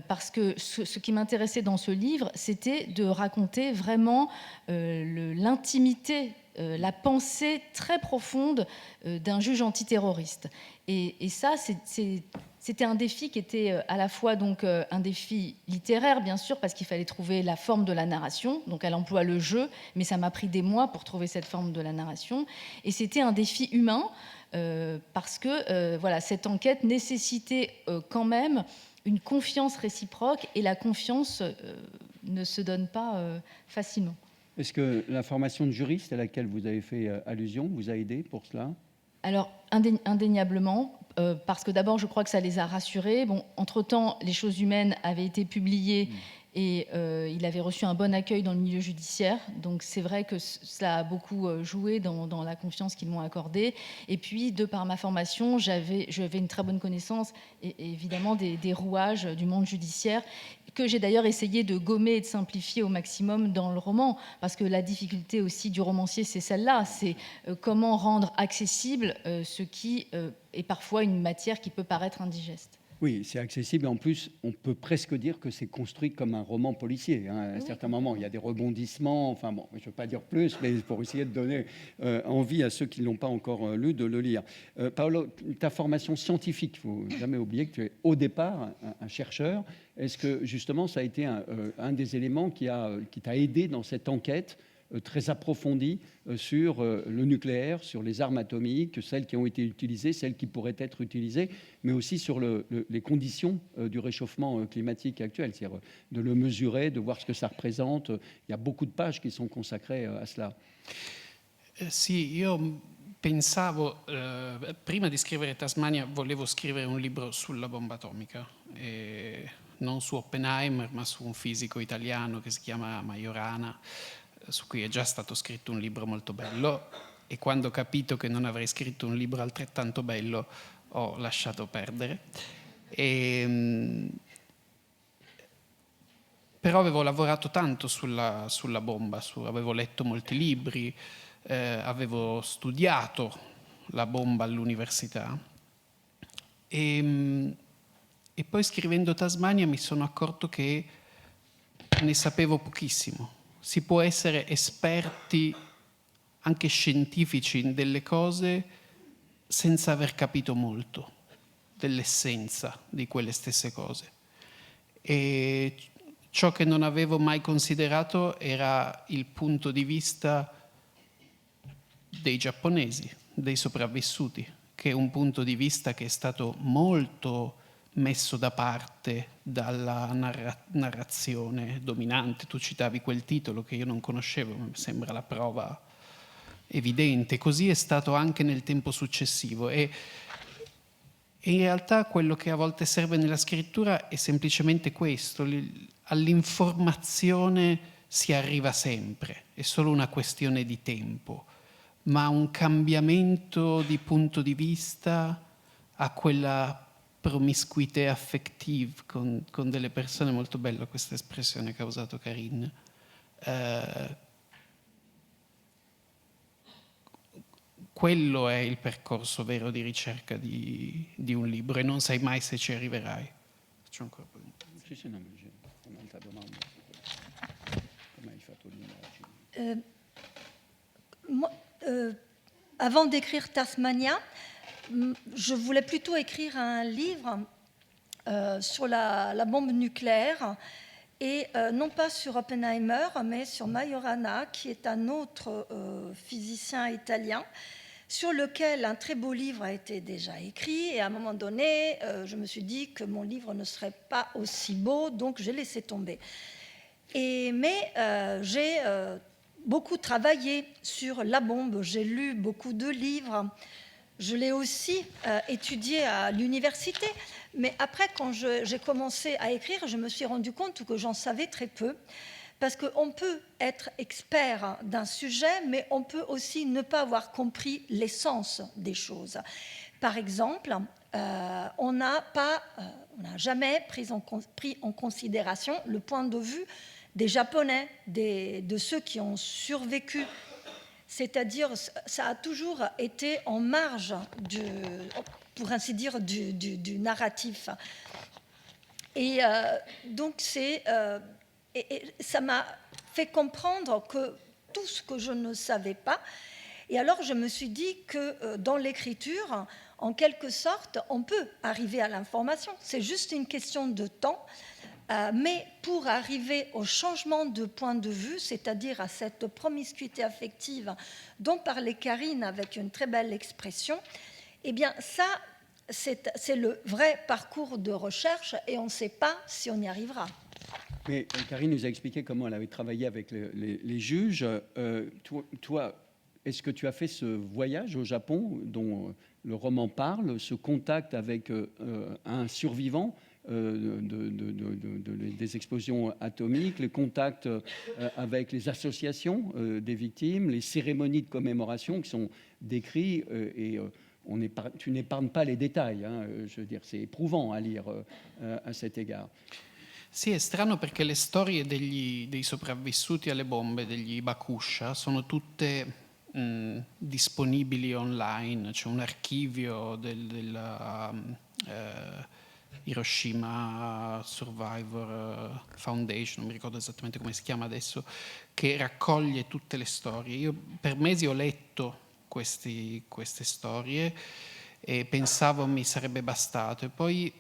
Parce que ce qui m'intéressait dans ce livre, c'était de raconter vraiment l'intimité, la pensée très profonde d'un juge antiterroriste. Et ça, c'était un défi qui était à la fois donc un défi littéraire, bien sûr, parce qu'il fallait trouver la forme de la narration. Donc elle emploie le jeu, mais ça m'a pris des mois pour trouver cette forme de la narration. Et c'était un défi humain, parce que voilà, cette enquête nécessitait quand même une confiance réciproque, et la confiance ne se donne pas facilement. Est-ce que la formation de juriste à laquelle vous avez fait allusion vous a aidé pour cela? Alors, indéniablement, parce que d'abord, je crois que ça les a rassurés. Bon, entre-temps, Les choses humaines avaient été publiées et il avait reçu un bon accueil dans le milieu judiciaire. Donc, c'est vrai que ça a beaucoup joué dans la confiance qu'ils m'ont accordée. Et puis, de par ma formation, j'avais une très bonne connaissance, et évidemment, des rouages du monde judiciaire, que j'ai d'ailleurs essayé de gommer et de simplifier au maximum dans le roman, parce que la difficulté aussi du romancier, c'est celle-là, c'est comment rendre accessible ce qui est parfois une matière qui peut paraître indigeste. Oui, c'est accessible. En plus, on peut presque dire que c'est construit comme un roman policier. Hein. À certains moments, il y a des rebondissements. Enfin bon, je ne veux pas dire plus, mais pour essayer de donner envie à ceux qui ne l'ont pas encore lu de le lire. Paolo, ta formation scientifique, il ne faut jamais oublier que tu es au départ un chercheur. Est-ce que justement, ça a été un des éléments qui t'a aidé dans cette enquête très approfondie sur le nucléaire, sur les armes atomiques, celles qui ont été utilisées, celles qui pourraient être utilisées, mais aussi sur les conditions du réchauffement climatique actuel, c'est-à-dire de le mesurer, de voir ce que ça représente. Il y a beaucoup de pages qui sont consacrées à cela. Sì, io pensavo, prima di scrivere Tasmania, volevo scrivere un libro sulla bomba atomica, non su Oppenheimer, ma su un fisico italiano che si chiama Majorana, su cui è già stato scritto un libro molto bello, e quando ho capito che non avrei scritto un libro altrettanto bello ho lasciato perdere. Però avevo lavorato tanto sulla bomba, avevo letto molti libri, avevo studiato la bomba all'università e poi scrivendo Tasmania mi sono accorto che ne sapevo pochissimo. Si può essere esperti anche scientifici in delle cose senza aver capito molto dell'essenza di quelle stesse cose. E ciò che non avevo mai considerato era il punto di vista dei giapponesi, dei sopravvissuti, che è un punto di vista che è stato molto messo da parte dalla narrazione dominante. Tu citavi quel titolo che io non conoscevo, ma mi sembra la prova evidente. Così è stato anche nel tempo successivo e in realtà quello che a volte serve nella scrittura è semplicemente questo: all'informazione si arriva sempre, è solo una questione di tempo, ma un cambiamento di punto di vista a quella promiscuité affective con delle persone, molto bella questa espressione che ha usato Karine. Quello è il percorso vero di ricerca di un libro e non sai mai se ci arriverai. Faccio ancora un po'. Sì, sì, no, c'è un'altra domanda. Come hai fatto l'indagine? Avant d'écrire Tasmania, je voulais plutôt écrire un livre sur la bombe nucléaire et non pas sur Oppenheimer, mais sur Majorana, qui est un autre physicien italien, sur lequel un très beau livre a été déjà écrit. Et à un moment donné, je me suis dit que mon livre ne serait pas aussi beau, donc j'ai laissé tomber. Mais j'ai beaucoup travaillé sur la bombe, j'ai lu beaucoup de livres, je l'ai aussi étudié à l'université. Mais après, quand j'ai commencé à écrire, je me suis rendu compte que j'en savais très peu. Parce qu'on peut être expert d'un sujet, mais on peut aussi ne pas avoir compris l'essence des choses. Par exemple, on n'a jamais pris en considération le point de vue des Japonais, de ceux qui ont survécu. C'est-à-dire, ça a toujours été en marge, pour ainsi dire, du narratif. Et donc, et ça m'a fait comprendre que tout ce que je ne savais pas. Et alors, je me suis dit que dans l'écriture, en quelque sorte, on peut arriver à l'information. C'est juste une question de temps. Mais pour arriver au changement de point de vue, c'est-à-dire à cette promiscuité affective dont parlait Karine avec une très belle expression, eh bien, ça, c'est le vrai parcours de recherche et on ne sait pas si on y arrivera. Mais Karine nous a expliqué comment elle avait travaillé avec les juges. Toi, est-ce que tu as fait ce voyage au Japon dont le roman parle, ce contact avec un survivant des explosions atomiques, les contacts avec les associations des victimes, les cérémonies de commémoration qui sont décrites et tu n'épargnes pas les détails. Hein, je veux dire, c'est éprouvant à lire à cet égard. Sì, è strano perché le storie dei sopravvissuti alle bombe, degli Bakusha, sono tutte disponibili online. C'è un archivio della Hiroshima Survivor Foundation, non mi ricordo esattamente come si chiama adesso, che raccoglie tutte le storie. Io per mesi ho letto queste storie e pensavo mi sarebbe bastato, e poi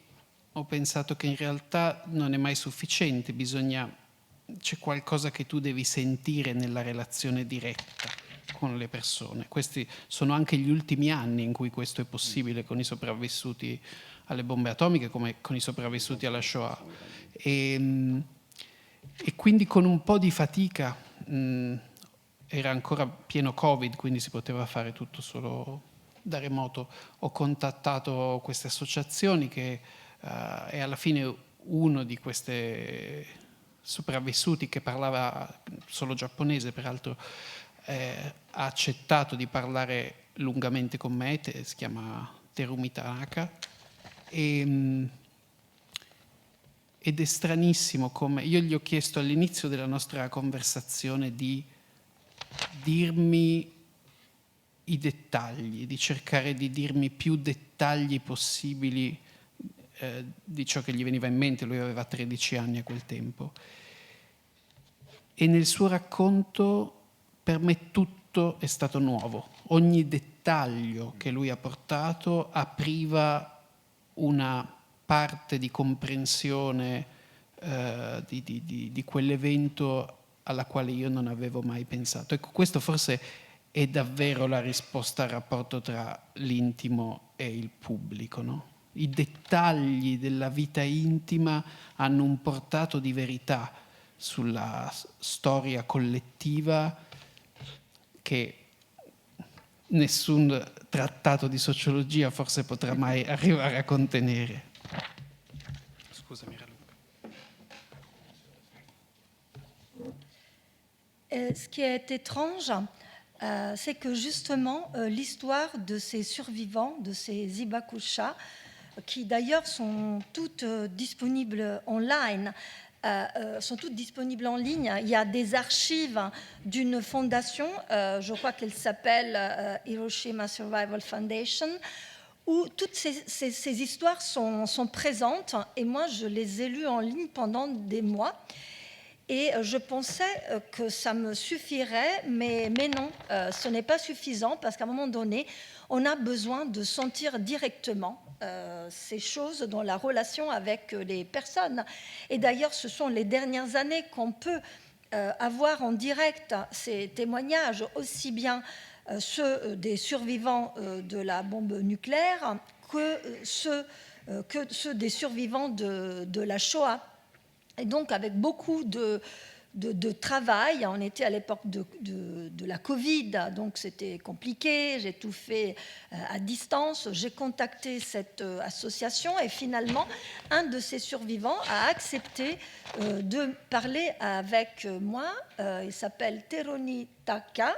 ho pensato che in realtà non è mai sufficiente, c'è qualcosa che tu devi sentire nella relazione diretta con le persone. Questi sono anche gli ultimi anni in cui questo è possibile con i sopravvissuti alle bombe atomiche, come con i sopravvissuti alla Shoah. E quindi con un po' di fatica, era ancora pieno Covid, quindi si poteva fare tutto solo da remoto. Ho contattato queste associazioni e alla fine uno di questi sopravvissuti, che parlava solo giapponese peraltro, ha accettato di parlare lungamente con me, si chiama Terumi Tanaka, ed è stranissimo come io gli ho chiesto all'inizio della nostra conversazione di dirmi i dettagli, di cercare di dirmi più dettagli possibili di ciò che gli veniva in mente. Lui aveva 13 anni a quel tempo. E nel suo racconto per me tutto è stato nuovo. Ogni dettaglio che lui ha portato apriva una parte di comprensione di quell'evento alla quale io non avevo mai pensato. Ecco, questo forse è davvero la risposta al rapporto tra l'intimo e il pubblico, no? I dettagli della vita intima hanno un portato di verità sulla storia collettiva che nessun trattato di sociologia forse potrà mai arrivare a contenere. Scusami, Raluca. Ce qui est étrange, c'est que justement l'histoire de ces survivants, de ces Hibakusha, qui d'ailleurs sont toutes disponibles online, sont toutes disponibles en ligne. Il y a des archives d'une fondation, je crois qu'elle s'appelle Hiroshima Survival Foundation, où toutes ces histoires sont présentes, et moi je les ai lues en ligne pendant des mois. Et je pensais que ça me suffirait, mais non, ce n'est pas suffisant, parce qu'à un moment donné, on a besoin de sentir directement ces choses dans la relation avec les personnes. Et d'ailleurs, ce sont les dernières années qu'on peut avoir en direct ces témoignages, aussi bien ceux des survivants de la bombe nucléaire que ceux des survivants de la Shoah. Et donc, avec beaucoup de travail, on était à l'époque de la Covid, donc c'était compliqué, j'ai tout fait à distance. J'ai contacté cette association et finalement, un de ces survivants a accepté de parler avec moi. Il s'appelle Teroni Kama.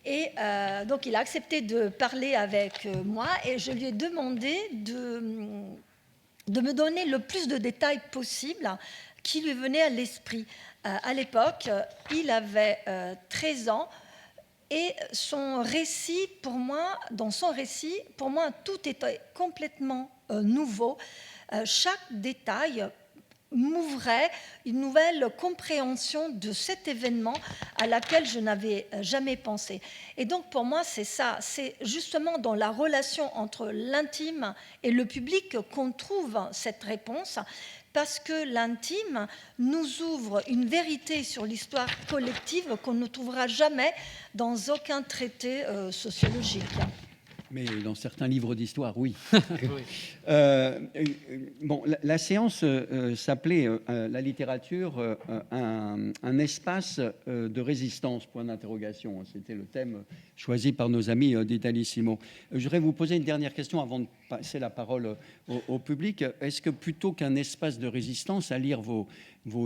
Et donc, il a accepté de parler avec moi et je lui ai demandé de me donner le plus de détails possible qui lui venaient à l'esprit. À l'époque, il avait 13 ans et son récit, dans son récit, pour moi, tout était complètement nouveau. Chaque détail m'ouvrait une nouvelle compréhension de cet événement à laquelle je n'avais jamais pensé. Et donc pour moi c'est ça, c'est justement dans la relation entre l'intime et le public qu'on trouve cette réponse, parce que l'intime nous ouvre une vérité sur l'histoire collective qu'on ne trouvera jamais dans aucun traité sociologique. Mais dans certains livres d'histoire, oui. Bon, la séance s'appelait la littérature un espace de résistance, point d'interrogation. C'était le thème choisi par nos amis d'Italissimo. Je voudrais vous poser une dernière question avant de passer la parole au public. Est-ce que plutôt qu'un espace de résistance, à lire vos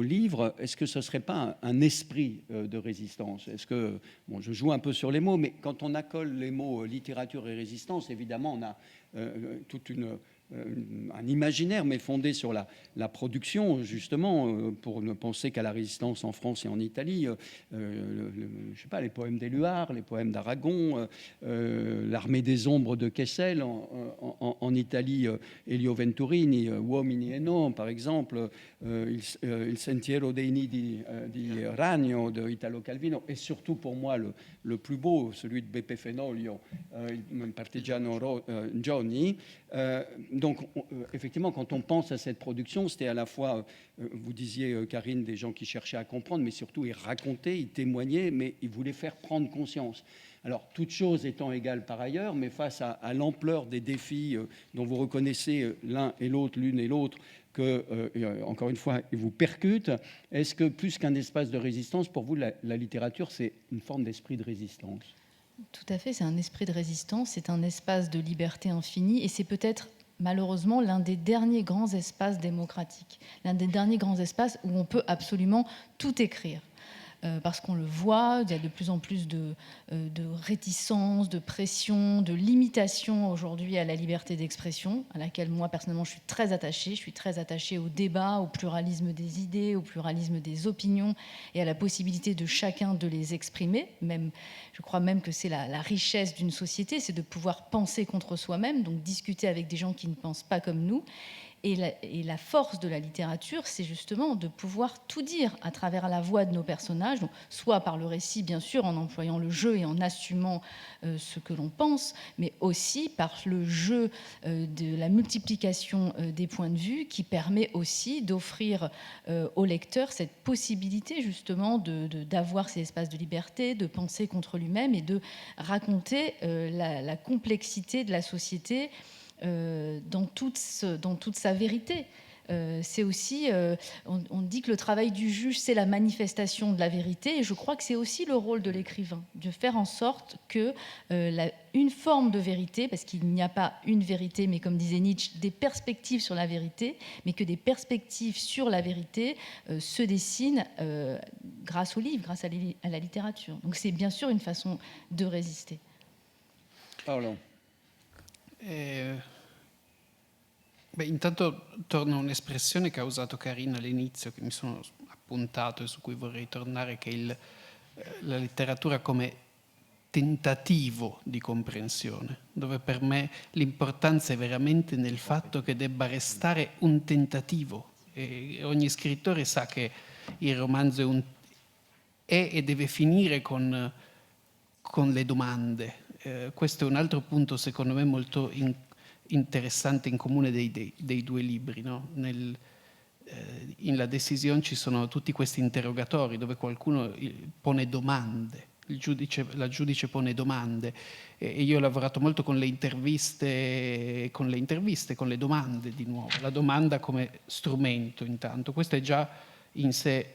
livres, est-ce que ce ne serait pas un esprit de résistance? Est-ce que, bon, je joue un peu sur les mots, mais quand on accole les mots littérature et résistance, évidemment, on a toute un imaginaire, mais fondé sur la production, justement, pour ne penser qu'à la résistance en France et en Italie. Je sais pas, les poèmes d'Éluard, les poèmes d'Aragon, l'Armée des ombres de Kessel, en Italie, Elio Venturini, Uomini e non, par exemple, Il Sentiero dei Nidi di Ragno de Italo Calvino, et surtout pour moi le plus beau, celui de Beppe Fenoglio, Il Partigiano Johnny. Donc, effectivement, quand on pense à cette production, c'était à la fois, vous disiez, Karine, des gens qui cherchaient à comprendre, mais surtout, ils racontaient, ils témoignaient, mais ils voulaient faire prendre conscience. Alors, toutes choses étant égales par ailleurs, mais face à l'ampleur des défis dont vous reconnaissez l'un et l'autre, l'une et l'autre, que, encore une fois, ils vous percutent, est-ce que plus qu'un espace de résistance, pour vous, la littérature, c'est une forme d'esprit de résistance? Tout à fait, c'est un esprit de résistance, c'est un espace de liberté infinie, et c'est peut-être malheureusement l'un des derniers grands espaces démocratiques, l'un des derniers grands espaces où on peut absolument tout écrire. parce qu'on le voit, il y a de plus en plus de réticence, de pression, de limitation aujourd'hui à la liberté d'expression, à laquelle moi personnellement je suis très attachée. Je suis très attachée au débat, au pluralisme des idées, au pluralisme des opinions et à la possibilité de chacun de les exprimer. Même, je crois même que c'est la richesse d'une société, c'est de pouvoir penser contre soi-même, donc discuter avec des gens qui ne pensent pas comme nous. Et la force de la littérature, c'est justement de pouvoir tout dire à travers la voix de nos personnages, donc soit par le récit, bien sûr, en employant le jeu et en assumant ce que l'on pense, mais aussi par le jeu de la multiplication des points de vue qui permet aussi d'offrir au lecteur cette possibilité justement d'avoir ces espaces de liberté, de penser contre lui-même et de raconter la complexité de la société dans toute sa vérité. C'est aussi, on dit que le travail du juge, c'est la manifestation de la vérité, et je crois que c'est aussi le rôle de l'écrivain, de faire en sorte que une forme de vérité, parce qu'il n'y a pas une vérité, mais comme disait Nietzsche, des perspectives sur la vérité, mais que des perspectives sur la vérité se dessinent grâce au livre, grâce à la littérature. Donc c'est bien sûr une façon de résister. Paolo. Intanto torno a un'espressione che ha usato Carina all'inizio, che mi sono appuntato e su cui vorrei tornare, che è la letteratura come tentativo di comprensione, dove per me l'importanza è veramente nel fatto che debba restare un tentativo. E ogni scrittore sa che il romanzo è e deve finire con le domande. Questo è un altro punto secondo me molto interessante in comune dei due libri, no? In La Décision ci sono tutti questi interrogatori dove qualcuno pone domande, la giudice pone domande, e io ho lavorato molto con le interviste, con le domande di nuovo, la domanda come strumento intanto. Questo è già in sé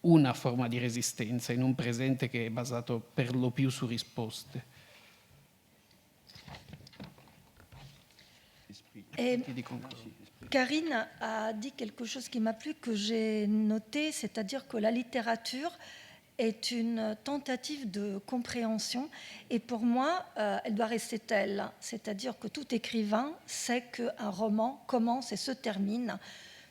una forma di resistenza in un presente che è basato per lo più su risposte. Et Karine a dit quelque chose qui m'a plu, que j'ai noté, c'est-à-dire que la littérature est une tentative de compréhension, et pour moi, elle doit rester telle. C'est-à-dire que tout écrivain sait qu'un roman commence et se termine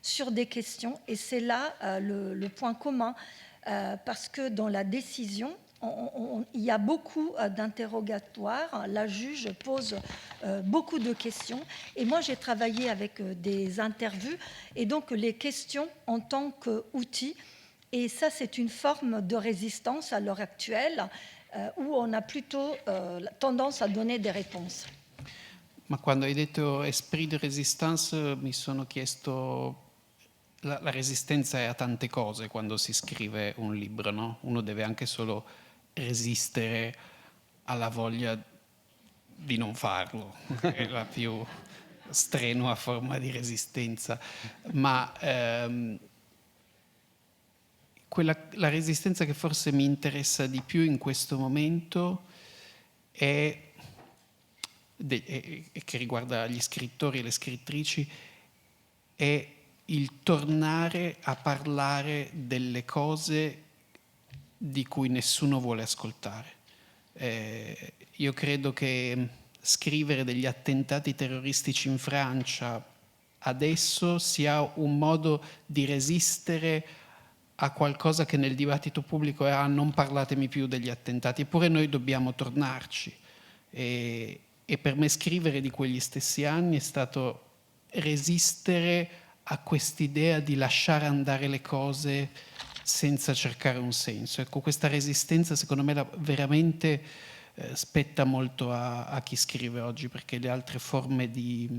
sur des questions, et c'est là le point commun, parce que dans La Décision, il y a beaucoup d'interrogatoires, la juge pose beaucoup de questions, et moi j'ai travaillé avec des interviews, et donc les questions en tant qu'outil, et ça c'est une forme de résistance à l'heure actuelle, où on a plutôt tendance à donner des réponses. Ma quando hai detto esprit de résistance mi sono chiesto, la resistenza è a tante cose quando si scrive un libro, no? Uno deve anche solo resistere alla voglia di non farlo, è la più strenua forma di resistenza, ma la resistenza che forse mi interessa di più in questo momento e che riguarda gli scrittori e le scrittrici è il tornare a parlare delle cose di cui nessuno vuole ascoltare. Io credo che scrivere degli attentati terroristici in Francia adesso sia un modo di resistere a qualcosa che nel dibattito pubblico è non parlatemi più degli attentati, eppure noi dobbiamo tornarci. E per me scrivere di quegli stessi anni è stato resistere a quest'idea di lasciare andare le cose senza cercare un senso. Ecco, questa resistenza secondo me veramente spetta molto a chi scrive oggi, perché le altre forme di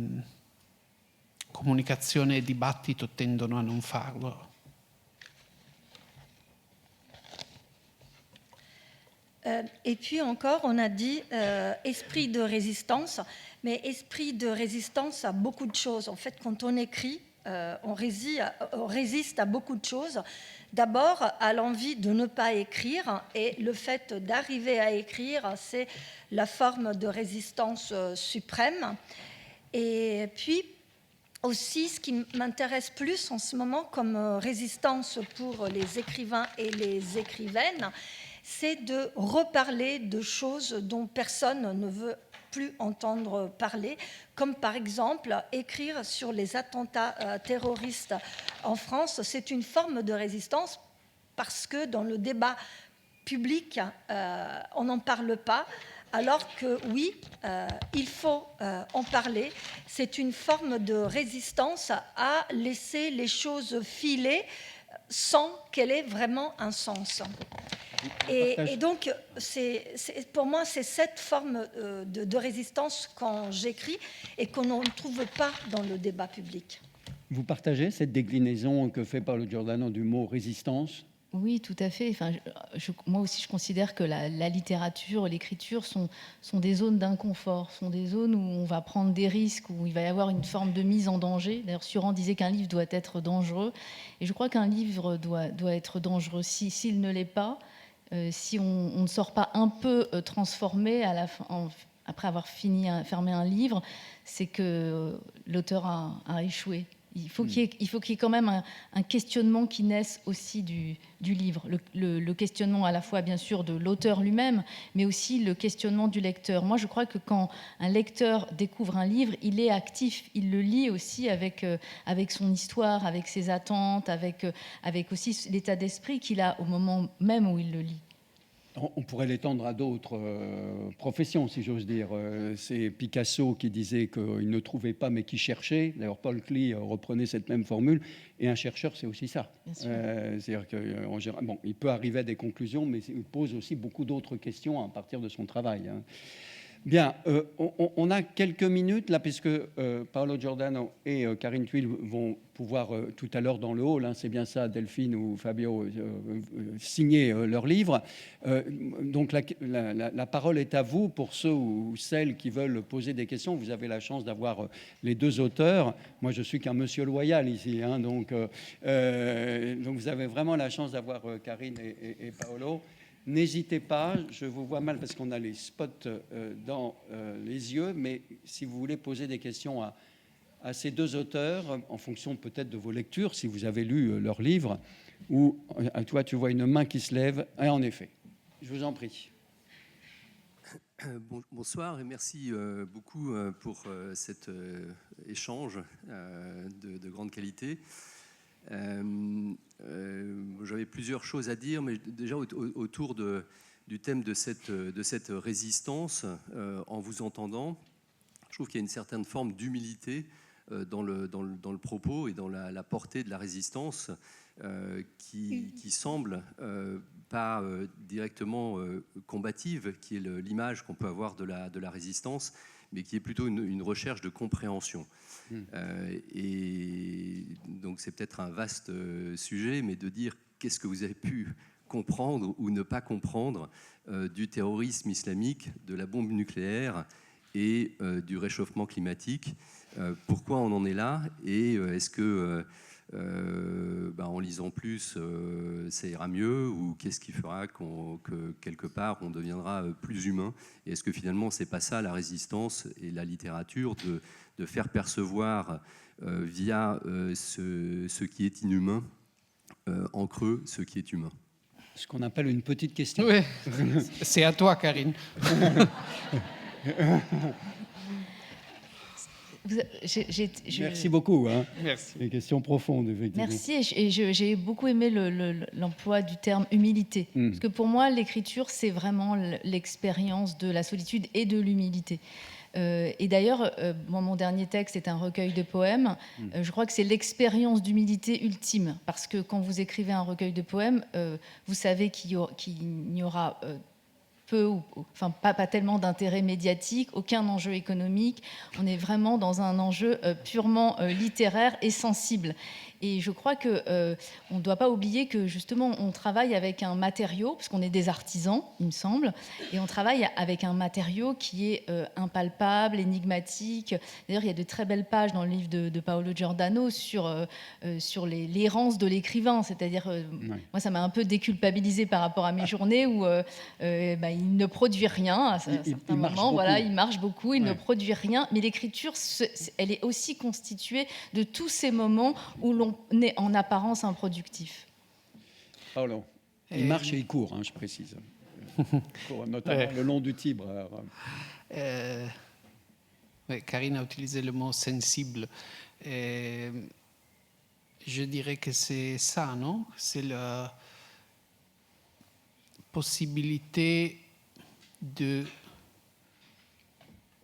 comunicazione e dibattito tendono a non farlo. Et puis encore, on a dit esprit de résistance, mais esprit de résistance à beaucoup de choses. En fait, quand on écrit, on résiste à beaucoup de choses. D'abord, à l'envie de ne pas écrire, et le fait d'arriver à écrire, c'est la forme de résistance suprême. Et puis, aussi, ce qui m'intéresse plus en ce moment comme résistance pour les écrivains et les écrivaines, c'est de reparler de choses dont personne ne veut plus entendre parler, comme par exemple écrire sur les attentats terroristes en France. C'est une forme de résistance parce que dans le débat public, on n'en parle pas, alors que oui, il faut en parler. C'est une forme de résistance à laisser les choses filer sans qu'elle ait vraiment un sens. Et donc, pour moi, c'est cette forme de résistance quand j'écris et qu'on ne trouve pas dans le débat public. Vous partagez cette déclinaison que fait Paolo Giordano du mot résistance ? Oui, tout à fait. Enfin, moi aussi, je considère que la littérature, l'écriture sont des zones d'inconfort, sont des zones où on va prendre des risques, où il va y avoir une forme de mise en danger. D'ailleurs, Suran disait qu'un livre doit être dangereux. Et je crois qu'un livre doit être dangereux s'il ne l'est pas, si on ne sort pas un peu transformé à la fin, après avoir fermé un livre, c'est que l'auteur a échoué. Il faut qu'il y ait quand même un questionnement qui naisse aussi du livre. Le questionnement à la fois, bien sûr, de l'auteur lui-même, mais aussi le questionnement du lecteur. Moi, je crois que quand un lecteur découvre un livre, il est actif. Il le lit aussi avec son histoire, avec ses attentes, avec aussi l'état d'esprit qu'il a au moment même où il le lit. On pourrait l'étendre à d'autres professions, si j'ose dire. C'est Picasso qui disait qu'il ne trouvait pas, mais qui cherchait. D'ailleurs, Paul Klee reprenait cette même formule. Et un chercheur, c'est aussi ça. C'est-à-dire qu'en général, il peut arriver à des conclusions, mais il pose aussi beaucoup d'autres questions à partir de son travail. Bien, on a quelques minutes là, puisque Paolo Giordano et Karine Thuil vont pouvoir tout à l'heure dans le hall, c'est bien ça, Delphine ou Fabio, signer leur livre. Donc la parole est à vous pour ceux ou celles qui veulent poser des questions. Vous avez la chance d'avoir les deux auteurs. Moi, je suis qu'un monsieur loyal ici, donc vous avez vraiment la chance d'avoir Karine et Paolo. N'hésitez pas, je vous vois mal parce qu'on a les spots dans les yeux, mais si vous voulez poser des questions à ces deux auteurs, en fonction peut-être de vos lectures, si vous avez lu leur livre, ou toi tu vois une main qui se lève, et en effet, je vous en prie. Bonsoir et merci beaucoup pour cet échange de grande qualité. J'avais plusieurs choses à dire, mais déjà autour du thème de cette résistance, en vous entendant, je trouve qu'il y a une certaine forme d'humilité dans le propos et dans la portée de la résistance qui semble pas directement combative, qui est l'image qu'on peut avoir de la résistance, mais qui est plutôt une recherche de compréhension. Et donc c'est peut-être un vaste sujet, mais de dire qu'est-ce que vous avez pu comprendre ou ne pas comprendre du terrorisme islamique, de la bombe nucléaire et du réchauffement climatique. Pourquoi on en est là, et est-ce que en lisant plus ça ira mieux, ou qu'est-ce qui fera que quelque part on deviendra plus humain, et est-ce que finalement c'est pas ça la résistance et la littérature, de faire percevoir via ce qui est inhumain en creux ce qui est humain. Ce qu'on appelle une petite question. Oui, c'est à toi, Karine. Merci beaucoup. Merci. Des questions profondes, effectivement. Merci, et j'ai beaucoup aimé l'emploi du terme humilité. Parce que pour moi, l'écriture, c'est vraiment l'expérience de la solitude et de l'humilité. Et d'ailleurs, mon dernier texte est un recueil de poèmes. Je crois que c'est l'expérience d'humilité ultime. Parce que quand vous écrivez un recueil de poèmes, vous savez qu'il n'y aura peu, enfin pas tellement d'intérêt médiatique, aucun enjeu économique. On est vraiment dans un enjeu purement littéraire et sensible. Et je crois qu'on ne doit pas oublier que justement on travaille avec un matériau, parce qu'on est des artisans, il me semble, et on travaille avec un matériau qui est impalpable, énigmatique. D'ailleurs, il y a de très belles pages dans le livre de Paolo Giordano sur l'errance de l'écrivain. C'est-à-dire, moi, ça m'a un peu déculpabilisée par rapport à mes journées où il ne produit rien à certains moments. Voilà, il marche beaucoup, il ne produit rien. Mais l'écriture, elle est aussi constituée de tous ces moments où l'on est en apparence improductif. Paolo, il marche et il court, hein, je précise. Il court notamment le long du Tibre. Karine a utilisé le mot sensible. Je dirais que c'est ça, non? C'est la possibilité de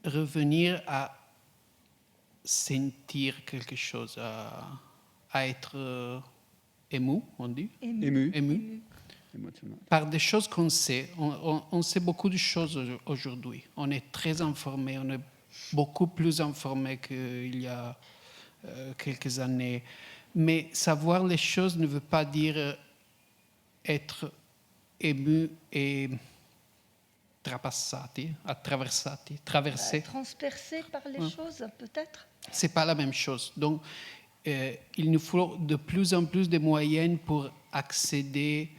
revenir à sentir quelque chose, à être ému, on dit? Ému. Par des choses qu'on sait. On sait beaucoup de choses aujourd'hui. On est très informé, on est beaucoup plus informé qu'il y a quelques années. Mais savoir les choses ne veut pas dire être ému et traversé. Transpercé par les choses, peut-être? Ce n'est pas la même chose. Donc, il nous faut de plus en plus de moyens pour accéder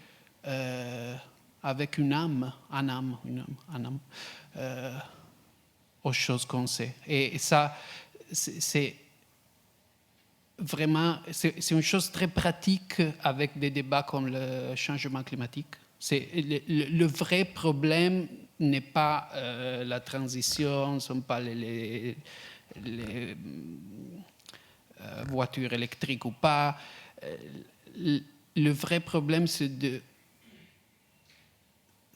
avec une âme aux choses qu'on sait. Et ça, c'est vraiment, c'est une chose très pratique avec des débats comme le changement climatique. Le vrai problème n'est pas la transition, ne sont pas les voitures électriques ou pas. Le vrai problème, c'est de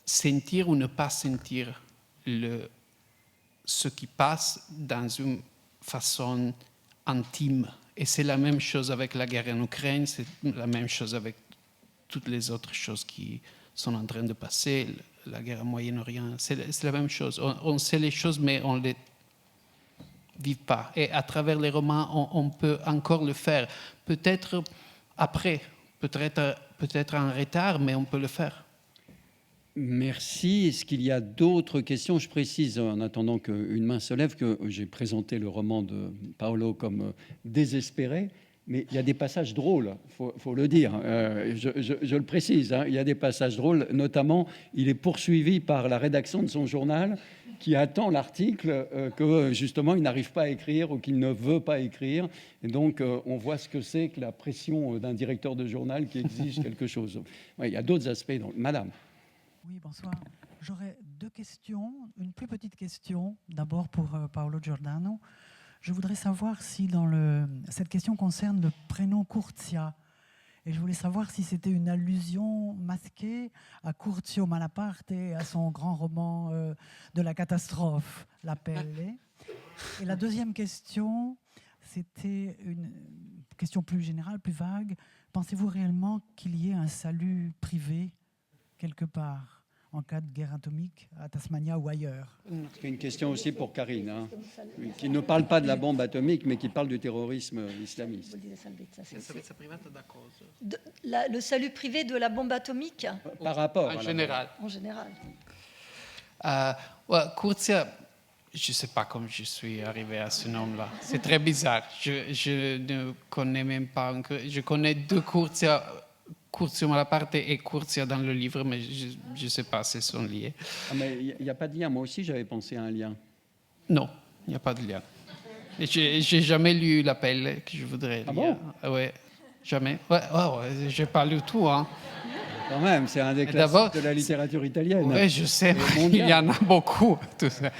sentir ou ne pas sentir ce qui passe dans une façon intime. Et c'est la même chose avec la guerre en Ukraine, c'est la même chose avec toutes les autres choses qui sont en train de passer, la guerre au Moyen-Orient, c'est la même chose. On sait les choses, mais on ne les vit pas. Et à travers les romans, on peut encore le faire. Peut-être après, peut-être en retard, mais on peut le faire. Merci. Est-ce qu'il y a d'autres questions? Je précise, en attendant qu'une main se lève, que j'ai présenté le roman de Paolo comme désespéré, mais il y a des passages drôles, faut le dire. Je le précise, hein, il y a des passages drôles. Notamment, il est poursuivi par la rédaction de son journal qui attend l'article que, justement, il n'arrive pas à écrire ou qu'il ne veut pas écrire. Et donc, on voit ce que c'est que la pression d'un directeur de journal qui exige quelque chose. Ouais, il y a d'autres aspects. Donc, Madame. Oui, bonsoir. J'aurais deux questions. Une plus petite question, d'abord pour Paolo Giordano. Je voudrais savoir si cette question concerne le prénom Curzia. Et je voulais savoir si c'était une allusion masquée à Curzio Malaparte et à son grand roman de la catastrophe, La Pelle. Et la deuxième question, c'était une question plus générale, plus vague. Pensez-vous réellement qu'il y ait un salut privé quelque part en cas de guerre atomique à Tasmania ou ailleurs? C'est une question aussi pour Karine, hein, qui ne parle pas de la bombe atomique, mais qui parle du terrorisme islamiste. Le salut privé de la bombe atomique? Par rapport en général. En général. Curzia, je ne sais pas comment je suis arrivé à ce nom-là. C'est très bizarre. Je ne connais même pas encore. Je connais deux Curzia, Curzio Malaparte et Curzia dans le livre, mais je ne sais pas si ils sont liés. Ah, mais il n'y a pas de lien. Moi aussi, j'avais pensé à un lien. Non, il n'y a pas de lien. Je n'ai jamais lu l'appel que je voudrais lire. Bon? Ouais, jamais. Ouais, je n'ai pas lu tout. Hein. Quand même, c'est un des classiques de la littérature italienne. Oui, je sais, il y en a beaucoup. Tout ça.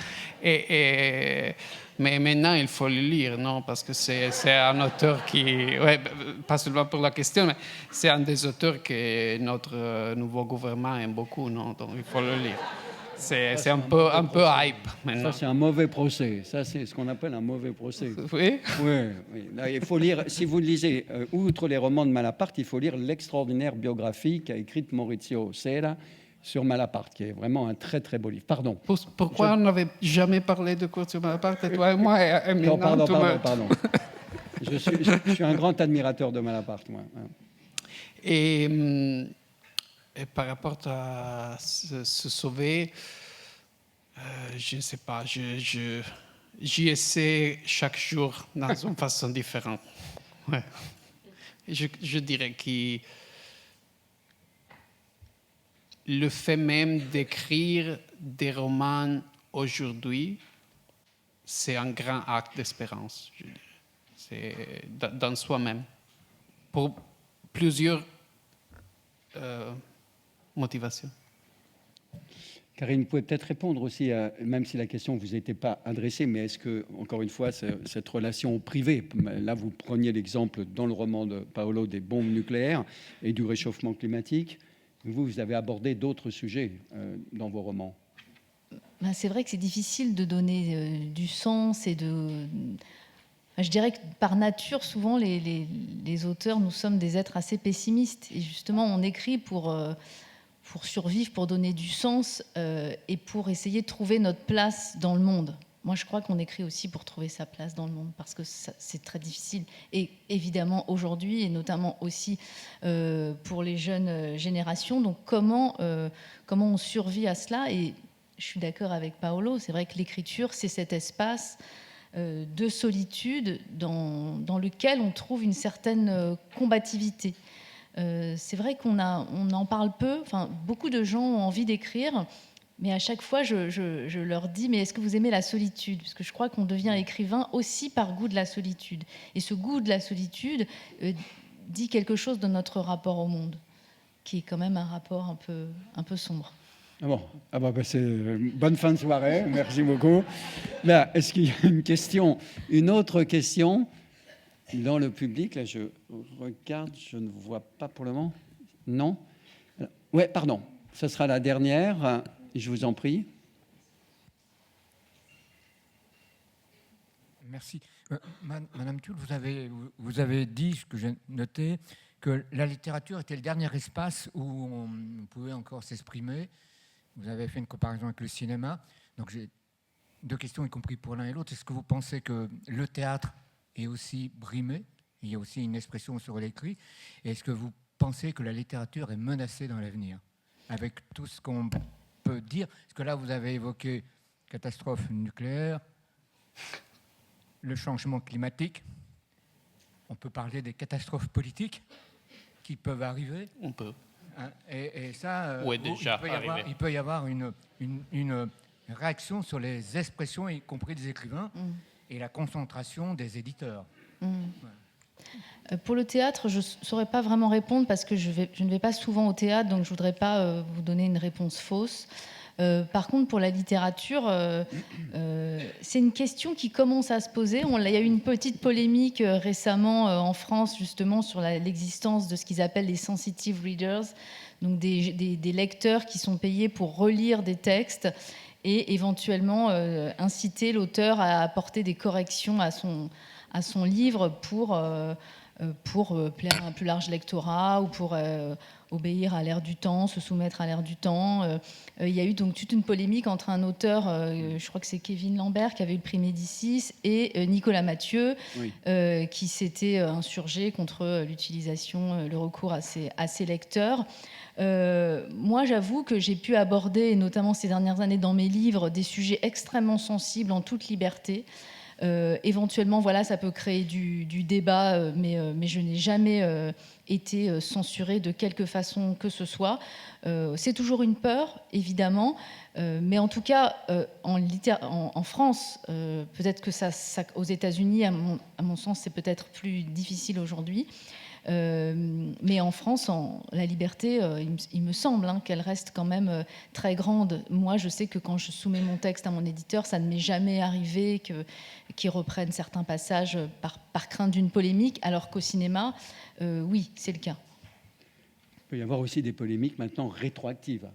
Mais maintenant, il faut le lire, non? Parce que c'est un auteur qui... Ouais, pas seulement pour la question, mais c'est un des auteurs que notre nouveau gouvernement aime beaucoup, non? Donc, il faut le lire. C'est un peu hype, maintenant. Ça, c'est un mauvais procès. Ça, c'est ce qu'on appelle un mauvais procès. Oui? Oui. Là, il faut lire... Si vous lisez, outre les romans de Malaparte, il faut lire l'extraordinaire biographie qu'a écrite Maurizio Serra sur Malaparte, qui est vraiment un très, très beau livre. Pardon. Pourquoi on n'avait jamais parlé de Curzio Malaparte, toi et moi? Non, pardon. Je suis un grand admirateur de Malaparte, moi. Et par rapport à se sauver, je ne sais pas, j'y essaie chaque jour dans une façon différente. Ouais. Je dirais que le fait même d'écrire des romans aujourd'hui, c'est un grand acte d'espérance, je dirais. C'est dans soi-même. Pour plusieurs motivations. Karine, vous pouvez peut-être répondre aussi, même si la question ne vous était pas adressée, mais est-ce que, encore une fois, cette relation privée, là vous preniez l'exemple dans le roman de Paolo des bombes nucléaires et du réchauffement climatique, vous avez abordé d'autres sujets dans vos romans. Ben, c'est vrai que c'est difficile de donner du sens et de... Je dirais que par nature, souvent, les auteurs, nous sommes des êtres assez pessimistes. Et justement, on écrit pour survivre, pour donner du sens et pour essayer de trouver notre place dans le monde. Moi, je crois qu'on écrit aussi pour trouver sa place dans le monde, parce que c'est très difficile. Et évidemment, aujourd'hui, et notamment aussi pour les jeunes générations, donc comment on survit à cela? Et je suis d'accord avec Paolo, c'est vrai que l'écriture, c'est cet espace de solitude dans lequel on trouve une certaine combativité. C'est vrai qu'on en parle peu. Enfin, beaucoup de gens ont envie d'écrire, mais à chaque fois, je leur dis, mais est-ce que vous aimez la solitude? Parce que je crois qu'on devient écrivain aussi par goût de la solitude. Et ce goût de la solitude dit quelque chose de notre rapport au monde, qui est quand même un rapport un peu sombre. Ah bon, c'est une bonne fin de soirée, merci beaucoup. Là, est-ce qu'il y a une autre question dans le public? Là, je regarde, je ne vois pas pour le moment. Non? Oui, pardon, ce sera la dernière, je vous en prie. Merci. Madame Tulle, vous avez dit, ce que j'ai noté, que la littérature était le dernier espace où on pouvait encore s'exprimer. Vous avez fait une comparaison avec le cinéma. Donc j'ai deux questions, y compris pour l'un et l'autre. Est-ce que vous pensez que le théâtre est aussi brimé? Il y a aussi une expression sur l'écrit. Et est-ce que vous pensez que la littérature est menacée dans l'avenir? Avec tout ce qu'on peut dire. Parce que là, vous avez évoqué catastrophe nucléaire, le changement climatique. On peut parler des catastrophes politiques qui peuvent arriver. On peut. Et ça, ouais, déjà il peut y avoir une réaction sur les expressions, y compris des écrivains, et la concentration des éditeurs. Pour le théâtre, je ne saurais pas vraiment répondre parce que je ne vais pas souvent au théâtre, donc je ne voudrais pas vous donner une réponse fausse. Par contre, pour la littérature, c'est une question qui commence à se poser. Il y a eu une petite polémique récemment en France, justement, sur l'existence de ce qu'ils appellent les sensitive readers, donc des lecteurs qui sont payés pour relire des textes et éventuellement inciter l'auteur à apporter des corrections à son livre pour plaire à un plus large lectorat ou pour obéir à l'air du temps, se soumettre à l'air du temps. Il y a eu donc toute une polémique entre un auteur, je crois que c'est Kevin Lambert qui avait eu le prix Médicis, et Nicolas Mathieu, oui, qui s'était insurgé contre l'utilisation, le recours à ces lecteurs. Moi, j'avoue que j'ai pu aborder, notamment ces dernières années dans mes livres, des sujets extrêmement sensibles en toute liberté. Éventuellement, voilà, ça peut créer du débat, mais je n'ai jamais été censurée de quelque façon que ce soit. C'est toujours une peur, évidemment, mais en tout cas, en France, peut-être que ça, aux États-Unis, à mon sens, c'est peut-être plus difficile aujourd'hui. Mais en France, la liberté, il me semble qu'elle reste quand même très grande. Moi, je sais que quand je soumets mon texte à mon éditeur, ça ne m'est jamais arrivé qu'ils reprennent certains passages par crainte d'une polémique, alors qu'au cinéma, oui, c'est le cas. Il peut y avoir aussi des polémiques maintenant rétroactives.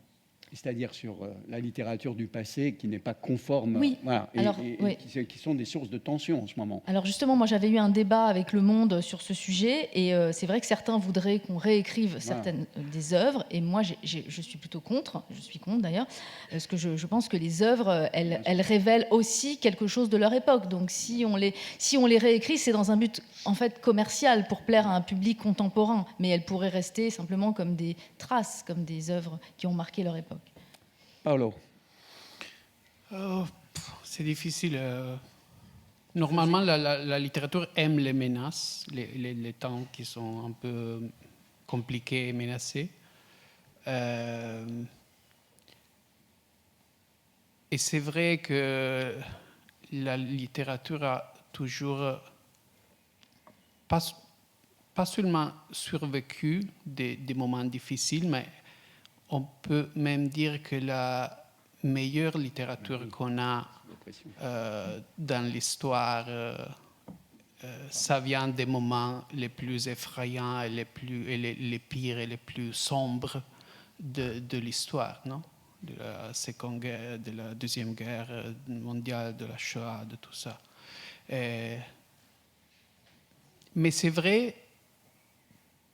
c'est-à-dire sur la littérature du passé qui n'est pas conforme, Oui. voilà, Alors, oui. qui sont des sources de tension en ce moment. Alors justement, moi j'avais eu un débat avec Le Monde sur ce sujet et c'est vrai que certains voudraient qu'on réécrive certaines des œuvres et moi je suis plutôt contre, je suis contre d'ailleurs, parce que je pense que les œuvres, elles révèlent aussi quelque chose de leur époque. Donc si on les réécrit, c'est dans un but en fait commercial pour plaire à un public contemporain, mais elles pourraient rester simplement comme des traces, comme des œuvres qui ont marqué leur époque. Paolo. C'est difficile. Normalement, la littérature aime les menaces, les temps qui sont un peu compliqués et menacés. Et c'est vrai que la littérature a toujours pas seulement survécu des moments difficiles, mais on peut même dire que la meilleure littérature qu'on a dans l'histoire, ça vient des moments les plus effrayants et les pires et les plus sombres de l'histoire, non? De la Seconde Guerre, de la Deuxième Guerre mondiale, de la Shoah, de tout ça. Mais c'est vrai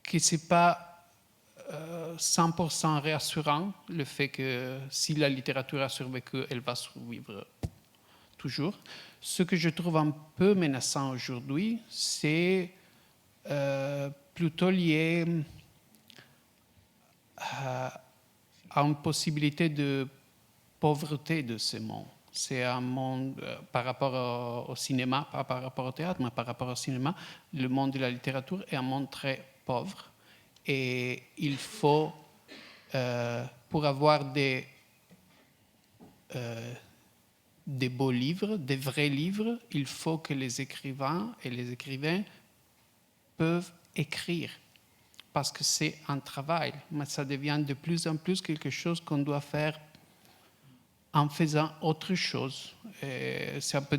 que ce n'est pas 100% rassurant le fait que si la littérature a survécu, elle va survivre toujours. Ce que je trouve un peu menaçant aujourd'hui, c'est plutôt lié à une possibilité de pauvreté de ce monde. C'est un monde, par rapport au cinéma, pas par rapport au théâtre, mais par rapport au cinéma, le monde de la littérature est un monde très pauvre. Et il faut, pour avoir des beaux livres, des vrais livres, il faut que les écrivains et les écrivains peuvent écrire. Parce que c'est un travail, mais ça devient de plus en plus quelque chose qu'on doit faire en faisant autre chose. C'est un peu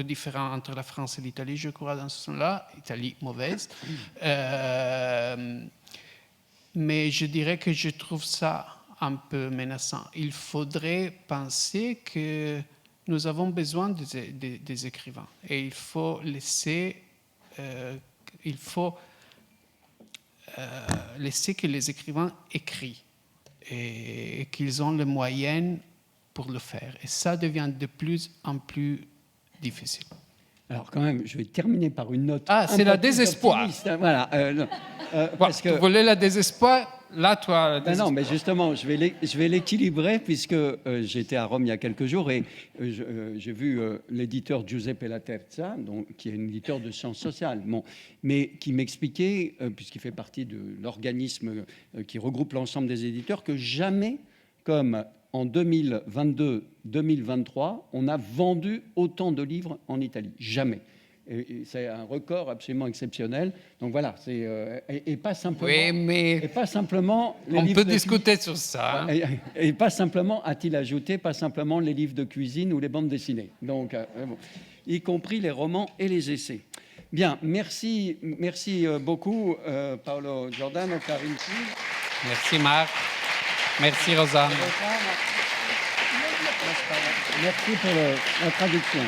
différent entre la France et l'Italie, je crois, dans ce sens-là. Italie, mauvaise. Mais je dirais que je trouve ça un peu menaçant. Il faudrait penser que nous avons besoin des écrivains. Et il faut laisser que les écrivains écrivent et qu'ils ont les moyens pour le faire. Et ça devient de plus en plus difficile. Alors quand même, je vais terminer par une note. Ah, c'est la désespoir. Voilà. Parce que tu voulais la désespoir, là, toi... Non, mais justement, je vais l'équilibrer puisque j'étais à Rome il y a quelques jours et j'ai vu l'éditeur Giuseppe Laterza, qui est un éditeur de sciences sociales, mais qui m'expliquait, puisqu'il fait partie de l'organisme qui regroupe l'ensemble des éditeurs, que jamais, comme en 2022-2023, on a vendu autant de livres en Italie. Jamais. Et c'est un record absolument exceptionnel. Donc voilà, et pas simplement. Oui, mais et pas simplement. On peut discuter sur ça. Hein. Et pas simplement, a-t-il ajouté, pas simplement les livres de cuisine ou les bandes dessinées. Donc, y compris les romans et les essais. Bien, merci beaucoup, Paolo Giordano, Karine Thuil. Merci Marc. Merci Rosanne. Merci pour la traduction.